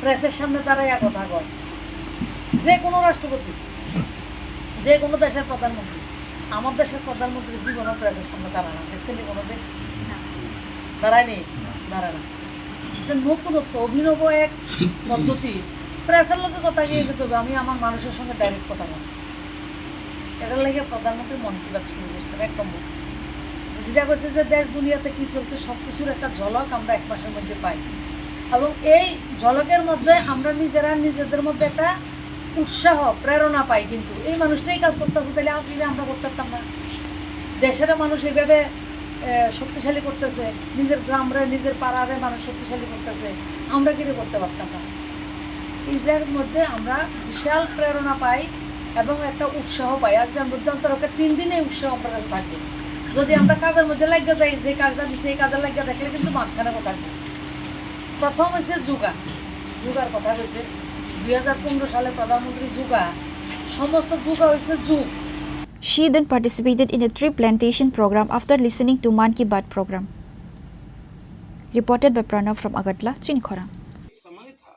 প্রেসের সামনে দাঁড়াইয়া কথা কয়, যে কোনো রাষ্ট্রপতি, যে কোনো দেশের প্রধানমন্ত্রী, আমার দেশের প্রধানমন্ত্রী জীবনও প্রেসের সামনে দাঁড়ায় না। দেখছেন কোনোদিন? দাঁড়ায়নি, দাঁড়ায় না। নতুনত্ব অভিনব এক পদ্ধতি, প্রেসের লোকের কথা গিয়ে যেতে হবে, আমি আমার মানুষের সঙ্গে ডাইরেক্ট কথা বলবো। এটার লাগে প্রধানমন্ত্রী মন কি বাত শুরু করছেন। এক নম্বর যেটা করছে যে দেশ দুনিয়াতে কি চলছে সব কিছুর একটা ঝলক আমরা এক মাসের মধ্যে পাই, এবং এই ঝলকের মধ্যে আমরা নিজেরা নিজেদের মধ্যে একটা উৎসাহ প্রেরণা পাই। কিন্তু এই মানুষটাই কাজ করতেছে, তাহলে আমরা করতে পারতাম না। দেশের মানুষ এইভাবে শক্তিশালী করতেছে, নিজের গ্রামরে নিজের পাড়ারে মানুষ শক্তিশালী করতেছে, আমরা কিন্তু করতে পারতাম না। ইসরায়েলের মধ্যে আমরা বিশাল প্রেরণা পাই এবং একটা উৎসাহ পাই। আজকে মধ্যে অন্তর 3 দিনে উৎসাহ আমরা থাকবে। যদি আমরা কাজের মধ্যে লাগিয়ে যাই, যে কাজটা দিচ্ছে এই কাজে লাগিয়ে দেখলে কিন্তু মাঝখানে কথা থাকবে। প্রথম হয়েছে যুগার কথা হয়েছে 2015 সালে প্রধানমন্ত্রী যুগা, সমস্ত যুগা হয়েছে যুগ। She then participated in a tree plantation program after listening to Man Ki Baat program. Reported by Pranav from Agartala, Chini Khorang. समय था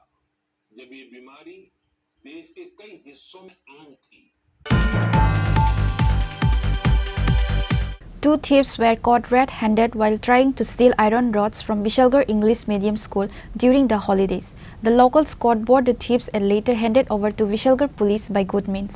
जब ये बीमारी देश के कई हिस्सों में आम थी। 2 thieves were caught red-handed while trying to steal iron rods from Vishalgarh English Medium School during the holidays. The locals caught both the thieves and later handed over to Vishalgarh police by good means.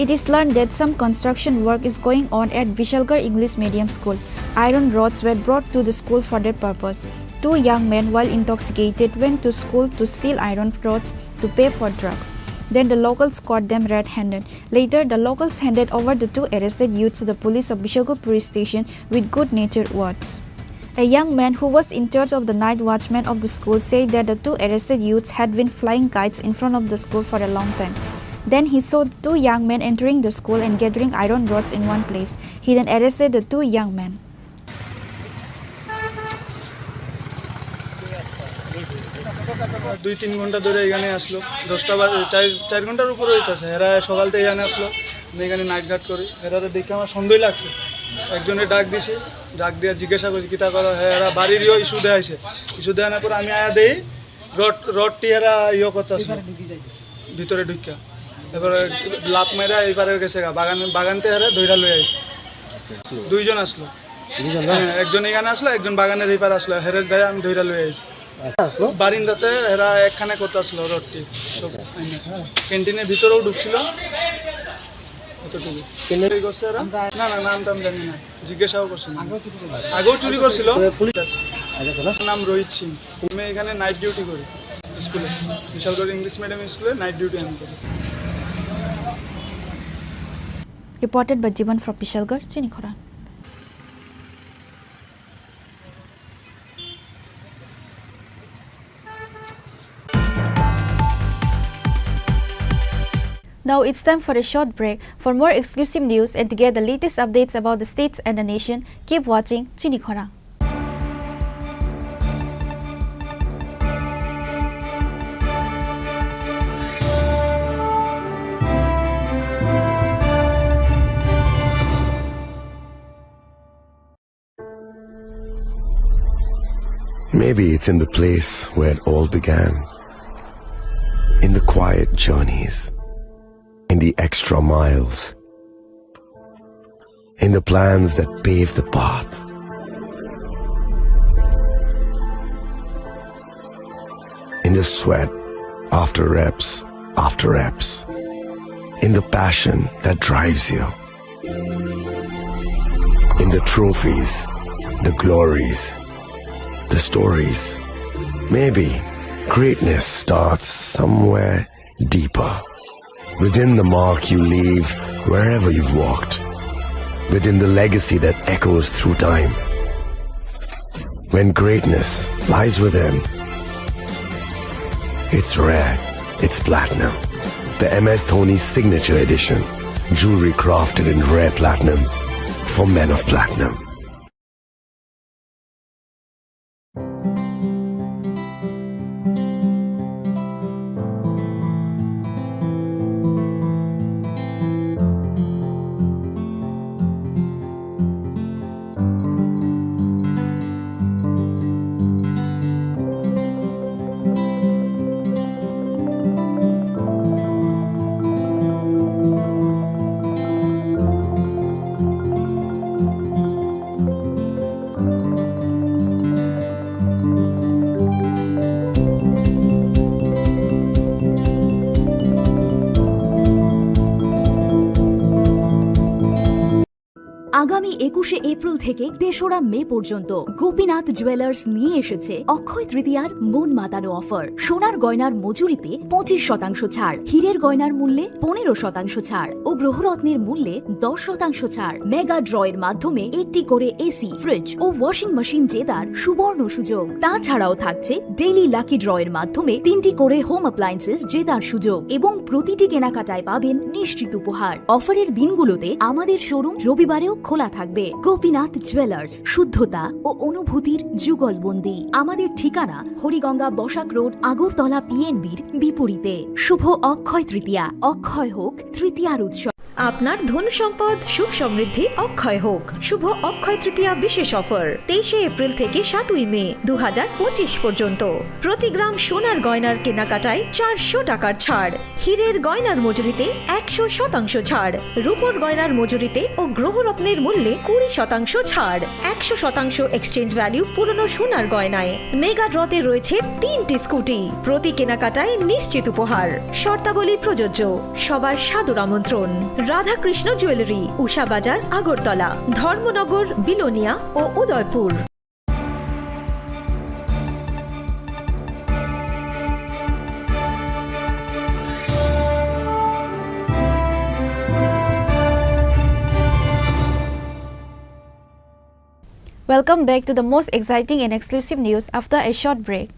It is learned that some construction work is going on at Vishalgarh English Medium School. Iron rods were brought to the school for that purpose. 2 young men, while intoxicated, went to school to steal iron rods to pay for drugs. Then the locals caught them red-handed. Later, the locals handed over the 2 arrested youths to the police of Vishalgarh police station with good-natured words. A young man who was in charge of the night watchman of the school said that the 2 arrested youths had been flying kites in front of the school for a long time. Then he saw 2 young men entering the school and gathering iron rods in one place. He then arrested the 2 young men. দুই তিন ঘন্টা ধরে এখানে আসলো, 10টা বাজে, 4 ঘন্টার উপরে হইতেছে। এরা সকাল থেকে এখানে আসলো, আমি এখানে নাইট গার্ড করি। এরা দেখে আমার সন্দেহ লাগছে, একজনের ডাক দিছি, ডাক দিয়ে জিজ্ঞাসা করছি কিতা করো। হ্যাঁ, এরা বাড়িরও ইস্যু দেয় আছে, ইস্যু দেওয়ার পর আমি আয়া দেই রডটি এরা করতে আসলো ভিতরে ঢুকা, এবারে লাভ মেরা এইবারে গেছে বাগানতে হেরে ধইরা লই আইছে। 2 জন আসলো, একজন এখানে আসলো, একজন বাগানের এই পারে আসলো, হেরে দেয় আমি ধইরা লই আইছি। বারিন্দাতে এরা একখানে করতে আসলো রডটি, ক্যান্টিনের ভিতরেও ঢুকছিল। না না, নাম টাম জানি না, জিজ্ঞাসাও করছি। আগেও চুরি করছিল। নাম রোহিত সিং। আমি এখানে নাইট ডিউটি করি স্কুলে, বিশালগড় ইংলিশ মিডিয়াম স্কুলে নাইট ডিউটি আমি করি। Reported by Jivan from Vishalgarh, Chini Khorang. Now it's time for a short break. For more exclusive news and to get the latest updates about the states and the nation, keep watching Chini Khorang. Maybe it's in the place where it all began, in the quiet journeys, in the extra miles, in the plans that pave the path. In the sweat after reps, in the passion that drives you. in the trophies, the glories, the stories. Maybe greatness starts somewhere deeper, within the mark you leave wherever you've walked, within the legacy that echoes through time. When greatness lies within, it's rare, it's platinum. The MS Dhoni Signature Edition, jewelry crafted in rare platinum for men of platinum. আগামী ২১শে April থেকে ৩রা মে পর্যন্ত Gopinath jewellers নিয়ে এসেছে অক্ষয় তৃতীয়ার মন মাতানো offer. সোনার গয়নার মজুরিতে ২৫% ছাড়, হীরের গয়নার মূল্যে ১৫% ছাড় ও গ্রহরত্নের মূল্যে 10% ছাড়। মেগা ড্রয়ের মাধ্যমে একটি করে এসি, ফ্রিজ ও ওয়াশিং মেশিন জেতার সুবর্ণ সুযোগ। তাছাড়াও থাকছে ডেইলি লাকি ড্রয়ের মাধ্যমে ৩টি করে হোম অ্যাপ্লায়েন্সেস জেতার সুযোগ এবং প্রতিটি কেনাকাটায় পাবেন নিশ্চিত উপহার। অফারের দিনগুলোতে আমাদের শোরুম রবিবারেও খোলা থাকবে। গোপীনাথ জুয়েলার্স, শুদ্ধতা ও অনুভূতির যুগলবন্দি। আমাদের ঠিকানা হরিগঙ্গা বসাক রোড, আগরতলা পিএনবির বিপরীতে। শুভ অক্ষয় তৃতীয়া, অক্ষয় হোক তৃতীয়ার উৎসব। আপনার ধন সম্পদ সুখ সমৃদ্ধি অক্ষয় হোক। শুভ অক্ষয় তৃতীয়া বিশেষ অফার 23শে এপ্রিল থেকে 7ই মে 2025 পর্যন্ত। প্রতি গ্রাম সোনার গয়নার কেনাকাটায় 400 টাকার ছাড়, হীরের গয়নার মজুরিতে 100% ছাড়, রূপোর গয়নার মজুরিতে ও গ্রহরত্নের মূল্যে 20% ছাড়, 100% এক্সচেঞ্জ ভ্যালু পুরনো সোনার গয়নায়। মেগা ড্রতে রয়েছে 3টি স্কুটি, প্রতি কেনাকাটায় নিশ্চিত উপহার। শর্তাবলী প্রযোজ্য। সবার সাদর আমন্ত্রণ। রাধাকৃষ্ণ জুয়েলারি, উষা বাজার, আগরতলা, ধর্মনগর, বিলোনিয়া ও Udaipur. Welcome back to the most exciting and exclusive news after a short break.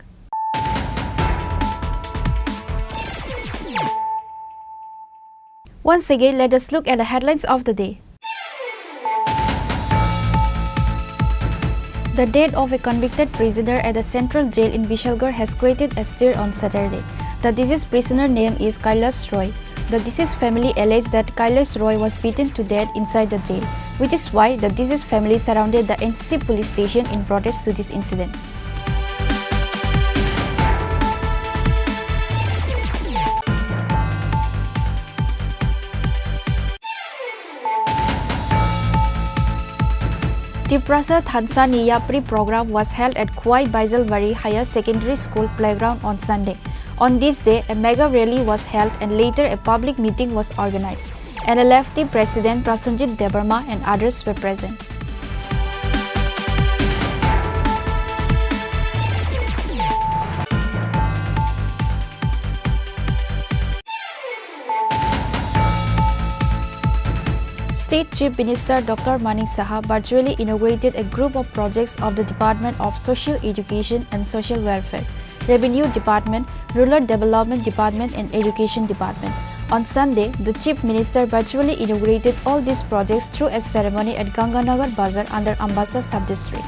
Once again, let us look at the headlines of the day. The death of a convicted prisoner at the central jail in Vishalgarh has created a stir on Saturday. The deceased prisoner name is Kailash Roy. The deceased family alleged that Kailash Roy was beaten to death inside the jail, which is why the deceased family surrounded the NCC police station in protest to this incident. Tripura Tanzania pre-program was held at Kwai Baisalbari Higher Secondary School playground on Sunday. On this day, a mega rally was held and later a public meeting was organized. NLFT President Prasenjit Debarma and others were present. State Chief Minister Dr. Englsih virtually inaugurated a group of projects of the Department of Social Education and Social Welfare, Revenue Department, Rural Development Department and Education Department. On Sunday, the Chief Minister virtually inaugurated all these projects through a ceremony at Ganganagar Bazar under Ambassa Sub-District.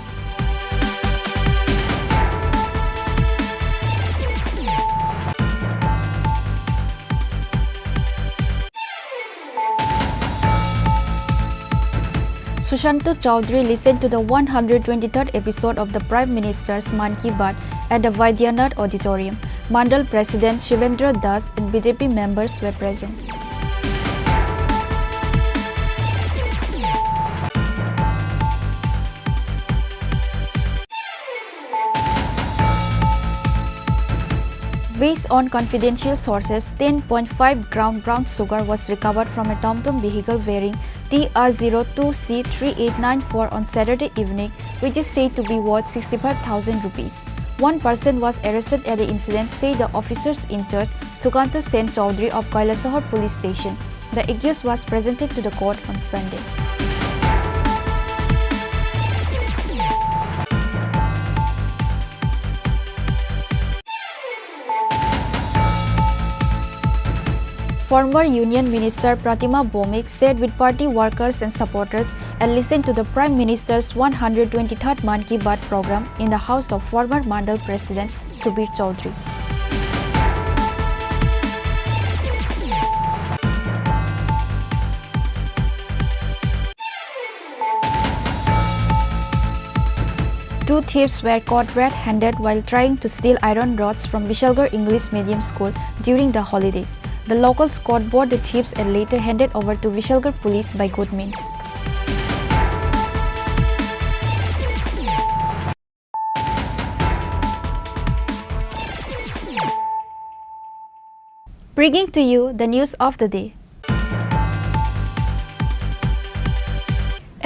Sushanto Chaudhary listened to the 123rd episode of the Prime Minister's Man Ki Baat at the Vaidyanath Auditorium. Mandal President Shivendra Das and BJP members were present. Based on confidential sources, 10.5 gram brown sugar was recovered from a TomTom vehicle bearing TR02C3894 on Saturday evening, which is said to be worth 65,000 rupees. One person was arrested at the incident, say the officers in charge, Sukanta Sen Chaudhary of Kailasahar Police Station. The accused was presented to the court on Sunday. Former Union Minister Pratima Bomik sat with party workers and supporters and listened to the Prime Minister's 123rd Man Ki Baat program in the house of former Mandal President Subir Chaudhary. Two thieves were caught red-handed while trying to steal iron rods from Vishalgarh English Medium School during the holidays. The locals caught both the thieves and later handed over to Vishalgarh police by good means. Bringing to you the news of the day.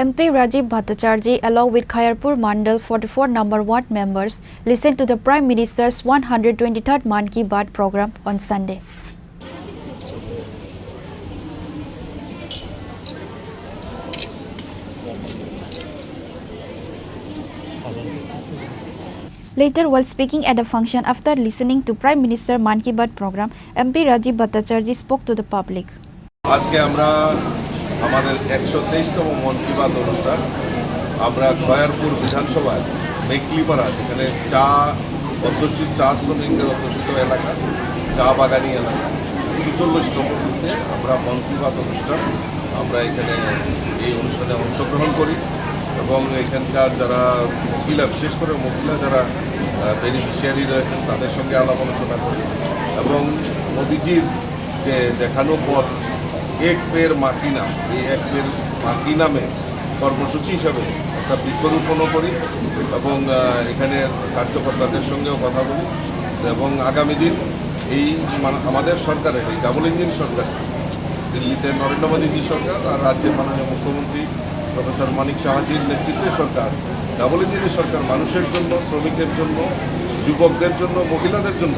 MP Rajiv Bhattacharjee along with Khairpur Mandal 44 number 1 members listened to the Prime Minister's 123rd Man Ki Baat program on Sunday. Later, while speaking at a function after listening to Prime Minister Man Ki Baat program, MP Rajiv Bhattacharjee spoke to the public. আজকে আমরা আমাদের 123তম মন কি বাত অনুষ্ঠান আমরা খয়ারপুর বিধানসভায় মেকলিপাড়া যেখানে চা অধ্যুষিত চা শ্রমিকদের অধ্যুষিত এলাকা চা বাগানি এলাকা ৪৪ নম্বর বুথে আমরা মন কি বাত অনুষ্ঠান আমরা এখানে এই অনুষ্ঠানে অংশগ্রহণ করি এবং এখানকার যারা মহিলা বিশেষ করে মহিলা যারা বেনিফিশিয়ারি রয়েছেন তাদের সঙ্গে আলাপ আলোচনা করি এবং মোদিজির যে দেখানো পথ এক পের মাকি নাম এই এক পের মাকি নামে কর্মসূচি হিসাবে একটা বৃক্ষরোপণও করি এবং এখানে কার্যকর্তাদের সঙ্গেও কথা বলি এবং আগামী দিন এই আমাদের সরকারের এই ডাবল ইঞ্জিন সরকার দিল্লিতে নরেন্দ্র মোদীজি সরকার আর রাজ্যের মাননীয় মুখ্যমন্ত্রী প্রফেসর মানিক সাহাজির নেতৃত্বে সরকার ডাবল ইঞ্জিনের সরকার মানুষের জন্য শ্রমিকের জন্য যুবকদের জন্য মহিলাদের জন্য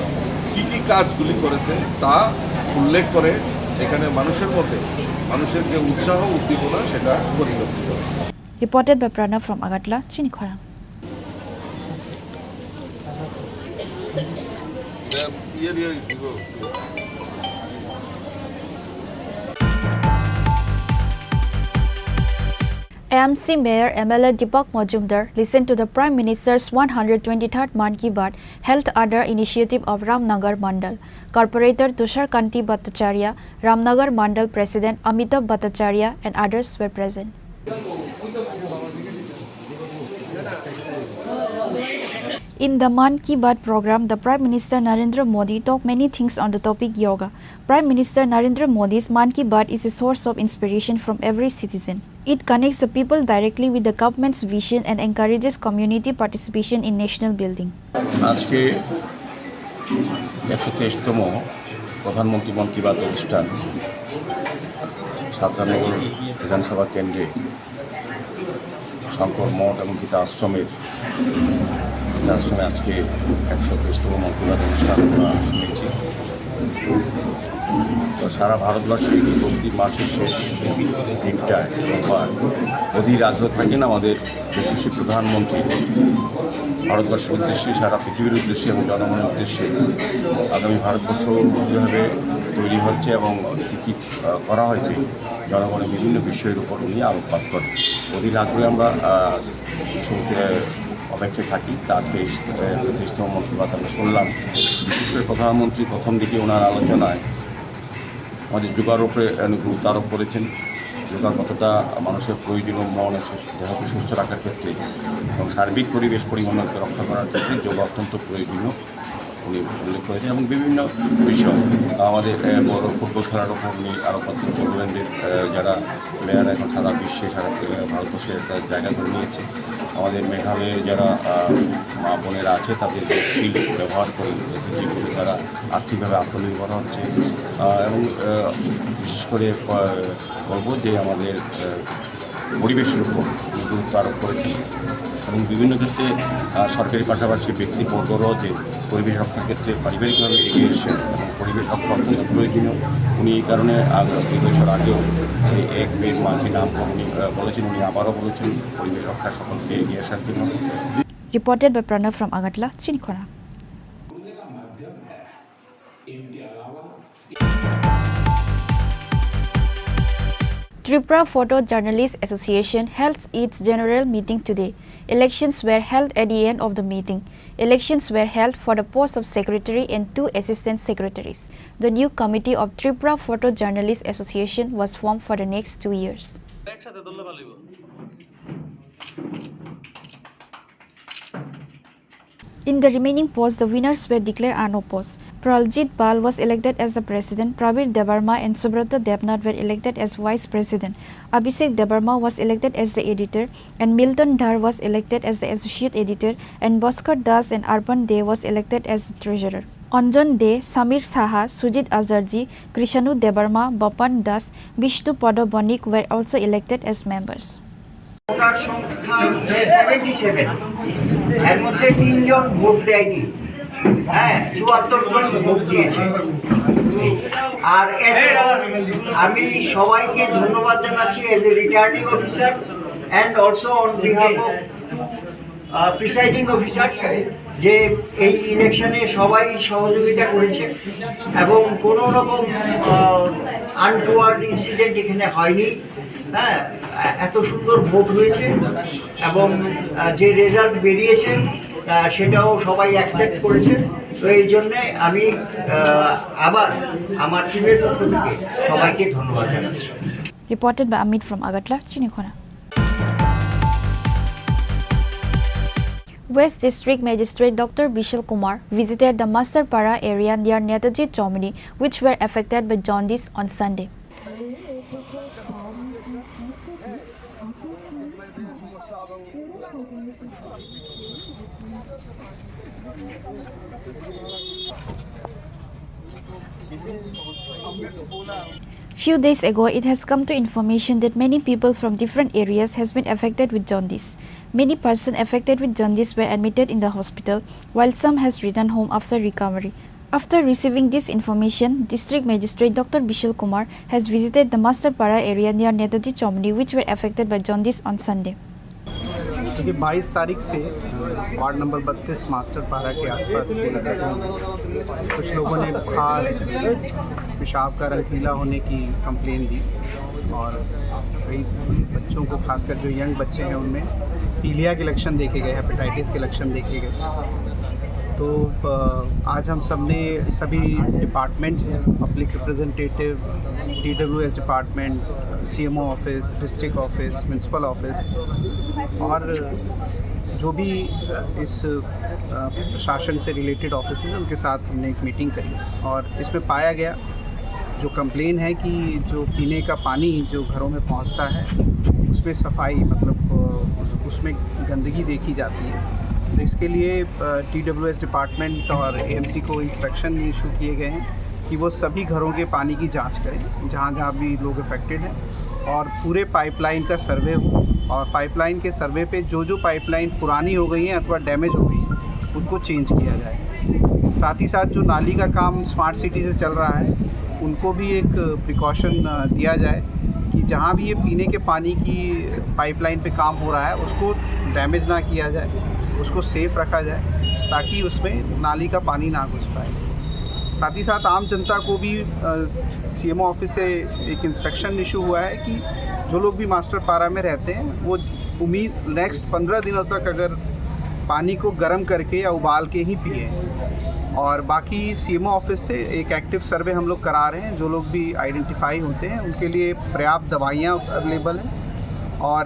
কী কী কাজগুলি করেছে তা উল্লেখ করে এখানে মানুষের মধ্যে মানুষের যে উৎসাহ উদ্দীপনা সেটা পরিলক্ষিত হয়। Reported by Pranav from Agatla, Chini Khorang. AMC Mayor MLA Deepak Majumdar listened to the Prime Minister's 123rd Man Ki Baat held under initiative of Ramnagar Mandal. Corporator Tushar Kanti Bhattacharya, Ramnagar Mandal President Amitabh Bhattacharya and others were present. In the Man Ki Baat program, the Prime Minister Narendra Modi talked many things on the topic yoga. Prime Minister Narendra Modi's Man Ki Baat is a source of inspiration from every citizen. It connects the people directly with the government's vision and encourages community participation in national building. আজকে 123তম প্রধানমন্ত্রী মন কি বাত অনুষ্ঠান সাতরানগর বিধানসভা কেন্দ্রে শঙ্কর মঠ এবং গীতা আশ্রমে আজকে 123তম মন কি বাত অনুষ্ঠান আমরা শুনেছি। তো সারা ভারতবর্ষে প্রতি মাসের শেষ দিনটায় অধীর আগ্রহ থাকেন আমাদের যশস্বী প্রধানমন্ত্রী ভারতবর্ষের উদ্দেশ্যে সারা পৃথিবীর উদ্দেশ্যে এবং জনগণের উদ্দেশ্যে আগামী ভারতবর্ষ কীভাবে তৈরি হচ্ছে এবং কী কী করা হয়েছে জনগণের বিভিন্ন বিষয়ের উপর উনি আলোকপাত করেন। অধীর আগ্রহে আমরা অপেক্ষায় থাকি। তাকে 33তম মন কি বাত আমরা শুনলাম। বিশেষ করে প্রধানমন্ত্রী প্রথম দিকে ওনার আলোচনায় আমাদের যোগার উপরে গুরুত্ব আরোপ করেছেন। যোগা কতটা মানুষের প্রয়োজনীয় মন দেহকে সুস্থ রাখার ক্ষেত্রে এবং সার্বিক পরিবেশ পরিমণ্ডলকে রক্ষা করার ক্ষেত্রে যোগা অত্যন্ত প্রয়োজনীয় উনি উল্লেখ করেছেন এবং বিভিন্ন বিষয় আমাদের বড় ফুটবল খেলার ওপর উনি আরও বলবেন যে যারা প্লেয়ার এখন সারা বিশ্বে সারা ভারতবর্ষে একটা জায়গা করে নিয়েছে আমাদের মেঘালয়ের যারা মা বোনেরা আছে তাদের যে স্কিল ব্যবহার করে এসএসজিগুলো তারা আর্থিকভাবে আত্মনির্ভর হচ্ছে এবং বিশেষ করে বলবো যে আমাদের পরিবেশের উপর গুরুত্ব আরোপ করেছেন এবং বিভিন্ন ক্ষেত্রে সরকারি পাশাপাশি ব্যক্তিবর্গরাও যে পরিবেশ রক্ষার ক্ষেত্রে পারিবারিকভাবে এগিয়ে এসেছেন এবং পরিবেশ রক্ষা অত্যন্ত প্রয়োজনীয় উনি এই কারণে 2 বছর আগেও যে এক পেড় মাঝি নাম উনি বলেছেন উনি আবারও বলেছেন পরিবেশ রক্ষার সকলকে এগিয়ে আসার জন্য। Reported by Pranav from Agartala, Chini Khorang. Tripura Photojournalists Association held its general meeting today. Elections were held at the end of the meeting. Elections were held for the post of secretary and 2 assistant secretaries. The new committee of Tripura Photojournalists Association was formed for the next 2 years. In the remaining posts, the winners were declared unopposed. Praljit Pal was elected as the president, Prabir Debarma and Subrata Debnath were elected as vice president. Abhishek Debarma was elected as the editor, and Milton Dhar was elected as the associate editor, and Bhaskar Das and Arpan De was elected as the treasurer. Anjan De, Samir Saha, Sujit Azarji, Krishanu Debarma, Bapan Das, Vishnu Pada Banik were also elected as members. Voter সংখ্যা 77 এর মধ্যে 3 জন vote দেয়নি, হ্যাঁ 74 জন vote দিয়েছে। আর আমি সবাইকে ধন্যবাদ জানাচ্ছি as a returning officer and also on behalf of presiding officer যে এই ইলেকশনে সবাই সহযোগিতা করেছে এবং কোনো রকম আনটুয়ার্ড ইনসিডেন্ট এখানে হয়নি। হ্যাঁ, এত সুন্দর ভোট হয়েছে এবং যে রেজাল্ট বেরিয়েছে সেটাও সবাই অ্যাকসেপ্ট করেছে। তো এই জন্যে আমি আবার আমার টিমের পক্ষ থেকে সবাইকে ধন্যবাদ জানাচ্ছি। Reported by Amit from Agartala, Chini Khorang. West District Magistrate Dr. Bishal Kumar visited the Masterpara area near Netaji Chomini, which were affected by jaundice on Sunday. Few days ago, it has come to information that many people from different areas has been affected with jaundice. Many persons affected with jaundice were admitted in the hospital, while some has returned home after recovery. After receiving this information, District Magistrate Dr. Bishal Kumar has visited the Masterpara area near Netaji Chomini, which were affected by jaundice on Sunday. 22 तारीख से ward number 32 मास्टरपारा के आसपास के जगहों में कुछ लोगों ने बुखार, पेशाब का रंग पीला होने की कंप्लेन दी और कई बच्चों को, खासकर जो यंग बच्चे हैं उनमें पीलिया के लक्षण देखे गए, हेपेटाइटिस के लक्षण देखे गए। तो आज हम सब ने सभी departments, public representative, TWS department, CMO office, district office, municipal office और जो भी इस प्रशासन से रिलेटेड ऑफिस हैं उनके साथ हमने एक मीटिंग करी और इसमें पाया गया जो कंप्लेन है कि जो पीने का पानी जो घरों में पहुंचता है उसमें सफाई, मतलब उसमें गंदगी देखी जाती है। तो इसके लिए TWS डिपार्टमेंट और AMC को इंस्ट्रक्शन इशू किए गए हैं कि वो सभी घरों के पानी की जांच करें जहाँ जहाँ भी लोग अफेक्टेड हैं और पूरे पाइपलाइन का सर्वे हो और पाइपलाइन के सर्वे पे जो जो पाइपलाइन पुरानी हो गई हैं अथवा डैमेज हो गई हैं उनको चेंज किया जाए। साथ ही साथ जो नाली का काम स्मार्ट सिटी से चल रहा है उनको भी एक प्रिकॉशन दिया जाए कि जहाँ भी ये पीने के पानी की पाइपलाइन पे काम हो रहा है उसको डैमेज ना किया जाए, उसको सेफ़ रखा जाए ताकि उसमें नाली का पानी ना घुस पाए। साथ ही साथ आम जनता को भी CMO ऑफिस से एक इंस्ट्रक्शन इशू हुआ है कि जो लोग भी मास्टरपारा में रहते हैं वो नेक्स्ट 15 दिनों तक अगर पानी को गर्म करके या उबाल के ही पिए और बाकी CMO ऑफिस से एक एक्टिव सर्वे हम लोग करा रहे हैं। जो लोग भी आइडेंटिफाई होते हैं उनके लिए पर्याप्त दवाइयाँ अवेलेबल हैं और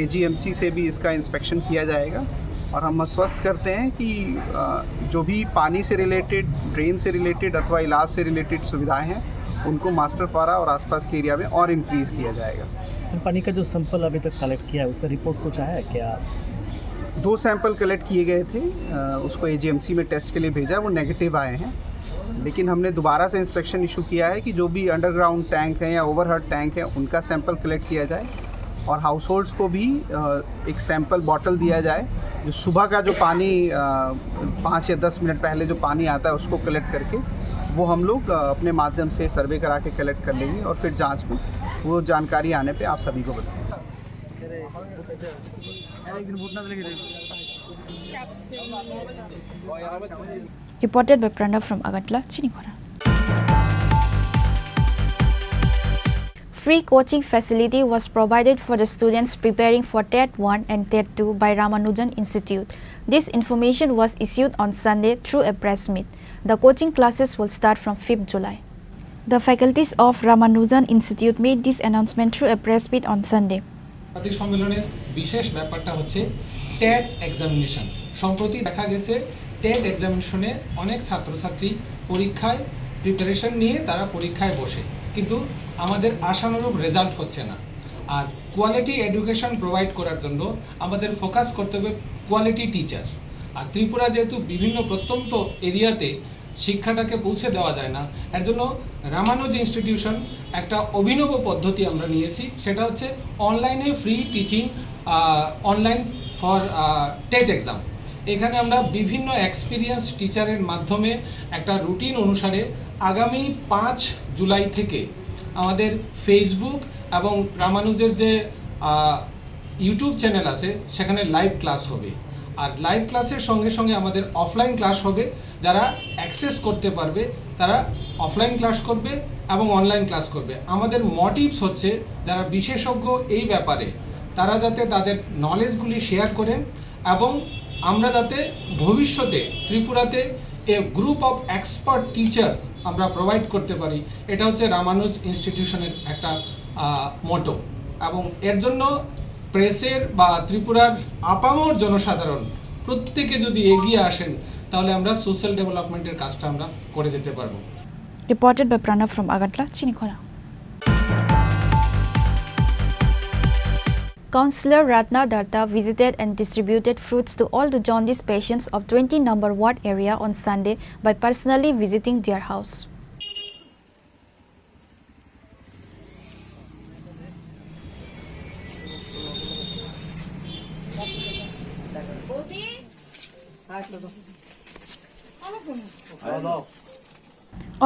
AGMC से भी इसका इंस्पेक्शन किया जाएगा और हम आश्वस्त करते हैं कि जो भी पानी से रिलेटेड, ड्रेन से रिलेटेड अथवा इलाज से रिलेटेड सुविधाएं हैं उनको मास्टर पारा और आसपास के एरिया में और इंक्रीज़ किया जाएगा। पानी का जो सैंपल अभी तक कलेक्ट किया है उसका रिपोर्ट कुछ आया है क्या? 2 सैंपल कलेक्ट किए गए थे, उसको एजीएमसी में टेस्ट के लिए भेजा, वो नेगेटिव आए हैं। लेकिन हमने दोबारा से इंस्ट्रक्शन इशू किया है कि जो भी अंडरग्राउंड टैंक हैं या ओवरहेड टैंक है उनका सैंपल कलेक्ट किया जाए और हाउस होल्ड्स को भी एक सैंपल बॉटल दिया जाए। जो सुबह का जो पानी 5 या 10 मिनट पहले जो पानी आता है उसको कलेक्ट करके वो हम लोग अपने माध्यम से सर्वे करा के कलेक्ट कर लेंगे और फिर जांच में वो जानकारी आने पे आप सभी को बताएंगे। Reported by Pranav from Agartala, Chini Khorang. Free coaching facility was provided for the students preparing for TET 1 and TET 2 by Ramanujan Institute. This information was issued on Sunday through a press meet. The coaching classes will start from 5th July. The faculties of Ramanujan Institute made this announcement through a press meet on Sunday. সম্মেলনের বিশেষ ব্যাপারটা হচ্ছে TET examination. সম্প্রতি দেখা গেছে TET এক্সামিনেশনে অনেক ছাত্রছাত্রী পরীক্ষায় প্রিপারেশন নিয়ে তারা পরীক্ষায় বসে, কিন্তু আমাদের আশানুরূপ রেজাল্ট হচ্ছে না। আর কোয়ালিটি এডুকেশন প্রোভাইড করার জন্য আমাদের ফোকাস করতে হবে কোয়ালিটি টিচার। আর ত্রিপুরা যেহেতু বিভিন্ন প্রত্যন্ত এরিয়াতে শিক্ষাটাকে পৌঁছে দেওয়া যায় না, এর জন্য রামানুজ ইনস্টিটিউশন একটা অভিনব পদ্ধতি আমরা নিয়েছি, সেটা হচ্ছে অনলাইনে free teaching online for TET exam. এখানে আমরা বিভিন্ন এক্সপিরিয়েন্স টিচারের মাধ্যমে একটা রুটিন অনুসারে আগামী 5 জুলাই থেকে আমাদের ফেসবুক এবং রামানুজের যে ইউটিউব চ্যানেল আছে সেখানে লাইভ ক্লাস হবে। আর লাইভ ক্লাসের সঙ্গে সঙ্গে আমাদের অফলাইন ক্লাস হবে। যারা অ্যাক্সেস করতে পারবে তারা অফলাইন ক্লাস করবে এবং অনলাইন ক্লাস করবে। আমাদের মোটিভস হচ্ছে যারা বিশেষজ্ঞ এই ব্যাপারে তারা যাতে তাদের নলেজগুলি শেয়ার করেন এবং আমরা যাতে ভবিষ্যতে ত্রিপুরাতে এ গ্রুপ অফ এক্সপার্ট টিচার্স আমরা প্রোভাইড করতে পারি, এটা হচ্ছে রামানুজ ইনস্টিটিউশনের একটা মোটো। এবং এর জন্য প্রেসের বা ত্রিপুরার আপামর জনসাধারণ প্রত্যেকে যদি এগিয়ে আসেন তাহলে আমরা সোশ্যাল ডেভেলপমেন্টের কাজটা আমরা করে যেতে পারবো। Reported by Pranav from Agartala, Chini Khorang. Councillor Ratna Datta visited and distributed fruits to all the jaundice patients of 20 number ward area on Sunday by personally visiting their house.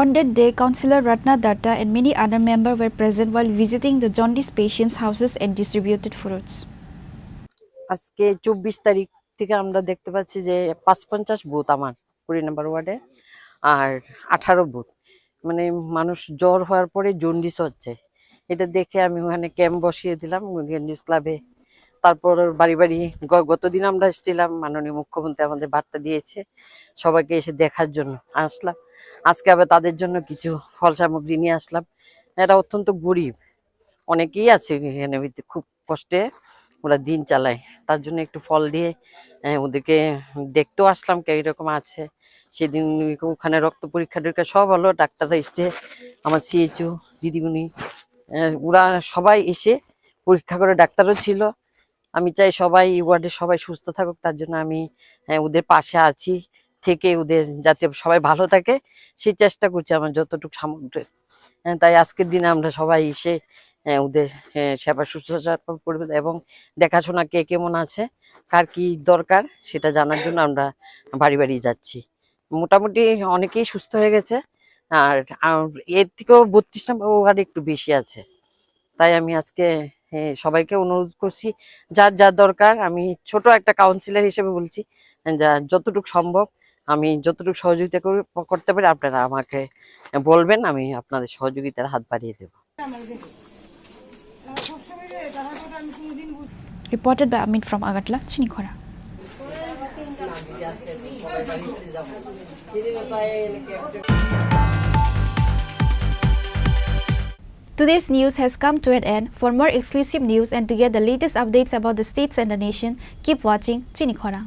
On that day, Councillor Ratna Datta and many other members were present while visiting the jaundice patients' houses and distributed fruits. আজকে 24 তারিখ থেকে আমরা দেখতে পাচ্ছি যে 55 booth আমার 20 নম্বর ওয়ার্ডে আর 18 booth, মানে মানুষ জ্বর হওয়ার পরে জন্ডিস হচ্ছে। এটা দেখে আমি ওখানে ক্যাম্প বসিয়ে দিলাম নিউজ ক্লাবে। তারপর বাড়ি বাড়ি গতদিন আমরা এসেছিলাম, মাননীয় মুখ্যমন্ত্রী আমাদের বার্তা দিয়েছে সবাইকে এসে দেখার জন্য আসলাম। আজকে আবার তাদের জন্য কিছু ফল সামগ্রী নিয়ে আসলাম। এরা অত্যন্ত গরিব, অনেকেই আছে এখানে খুব কষ্টে ওরা দিন চালায়, তার জন্য একটু ফল দিয়ে ওদেরকে দেখতেও আসলাম কে এরকম আছে। সেদিন ওখানে রক্ত পরীক্ষা টরীক্ষা সব হলো, ডাক্তাররা এসছে, আমার সিএইচও দিদিমণি ওরা সবাই এসে পরীক্ষা করে, ডাক্তারও ছিল। আমি চাই সবাই ওয়ার্ডে সবাই সুস্থ থাকুক, তার জন্য আমি ওদের পাশে আছি থেকে ওদের যাতে সবাই ভালো থাকে সেই চেষ্টা করছি আমার যতটুকু সামগ্রী। তাই আজকের দিনে আমরা সবাই এসে ওদের সেবা শুশ্রূষা করবে এবং দেখাশোনা কে কেমন আছে কার কি দরকার সেটা জানার জন্য আমরা বাড়ি বাড়ি যাচ্ছি। মোটামুটি অনেকেই সুস্থ হয়ে গেছে, আর এর থেকেও 32 নম্বর ওয়ার্ডে একটু বেশি আছে। তাই আমি আজকে সবাইকে অনুরোধ করছি যার যার দরকার, আমি ছোট একটা কাউন্সিলর হিসেবে বলছি, যা যতটুকু সম্ভব আমি যতটুকু সহযোগিতা করতে পারি আপনারা আমাকে বলবেন, আমি আপনাদের সহযোগিতার হাত বাড়িয়ে দেব। Reported by Amit from Agartala, Chini Khorang. Today's news has come to an end. For more exclusive news and to get the latest updates about the states and the nation, keep watching Chini Khorang.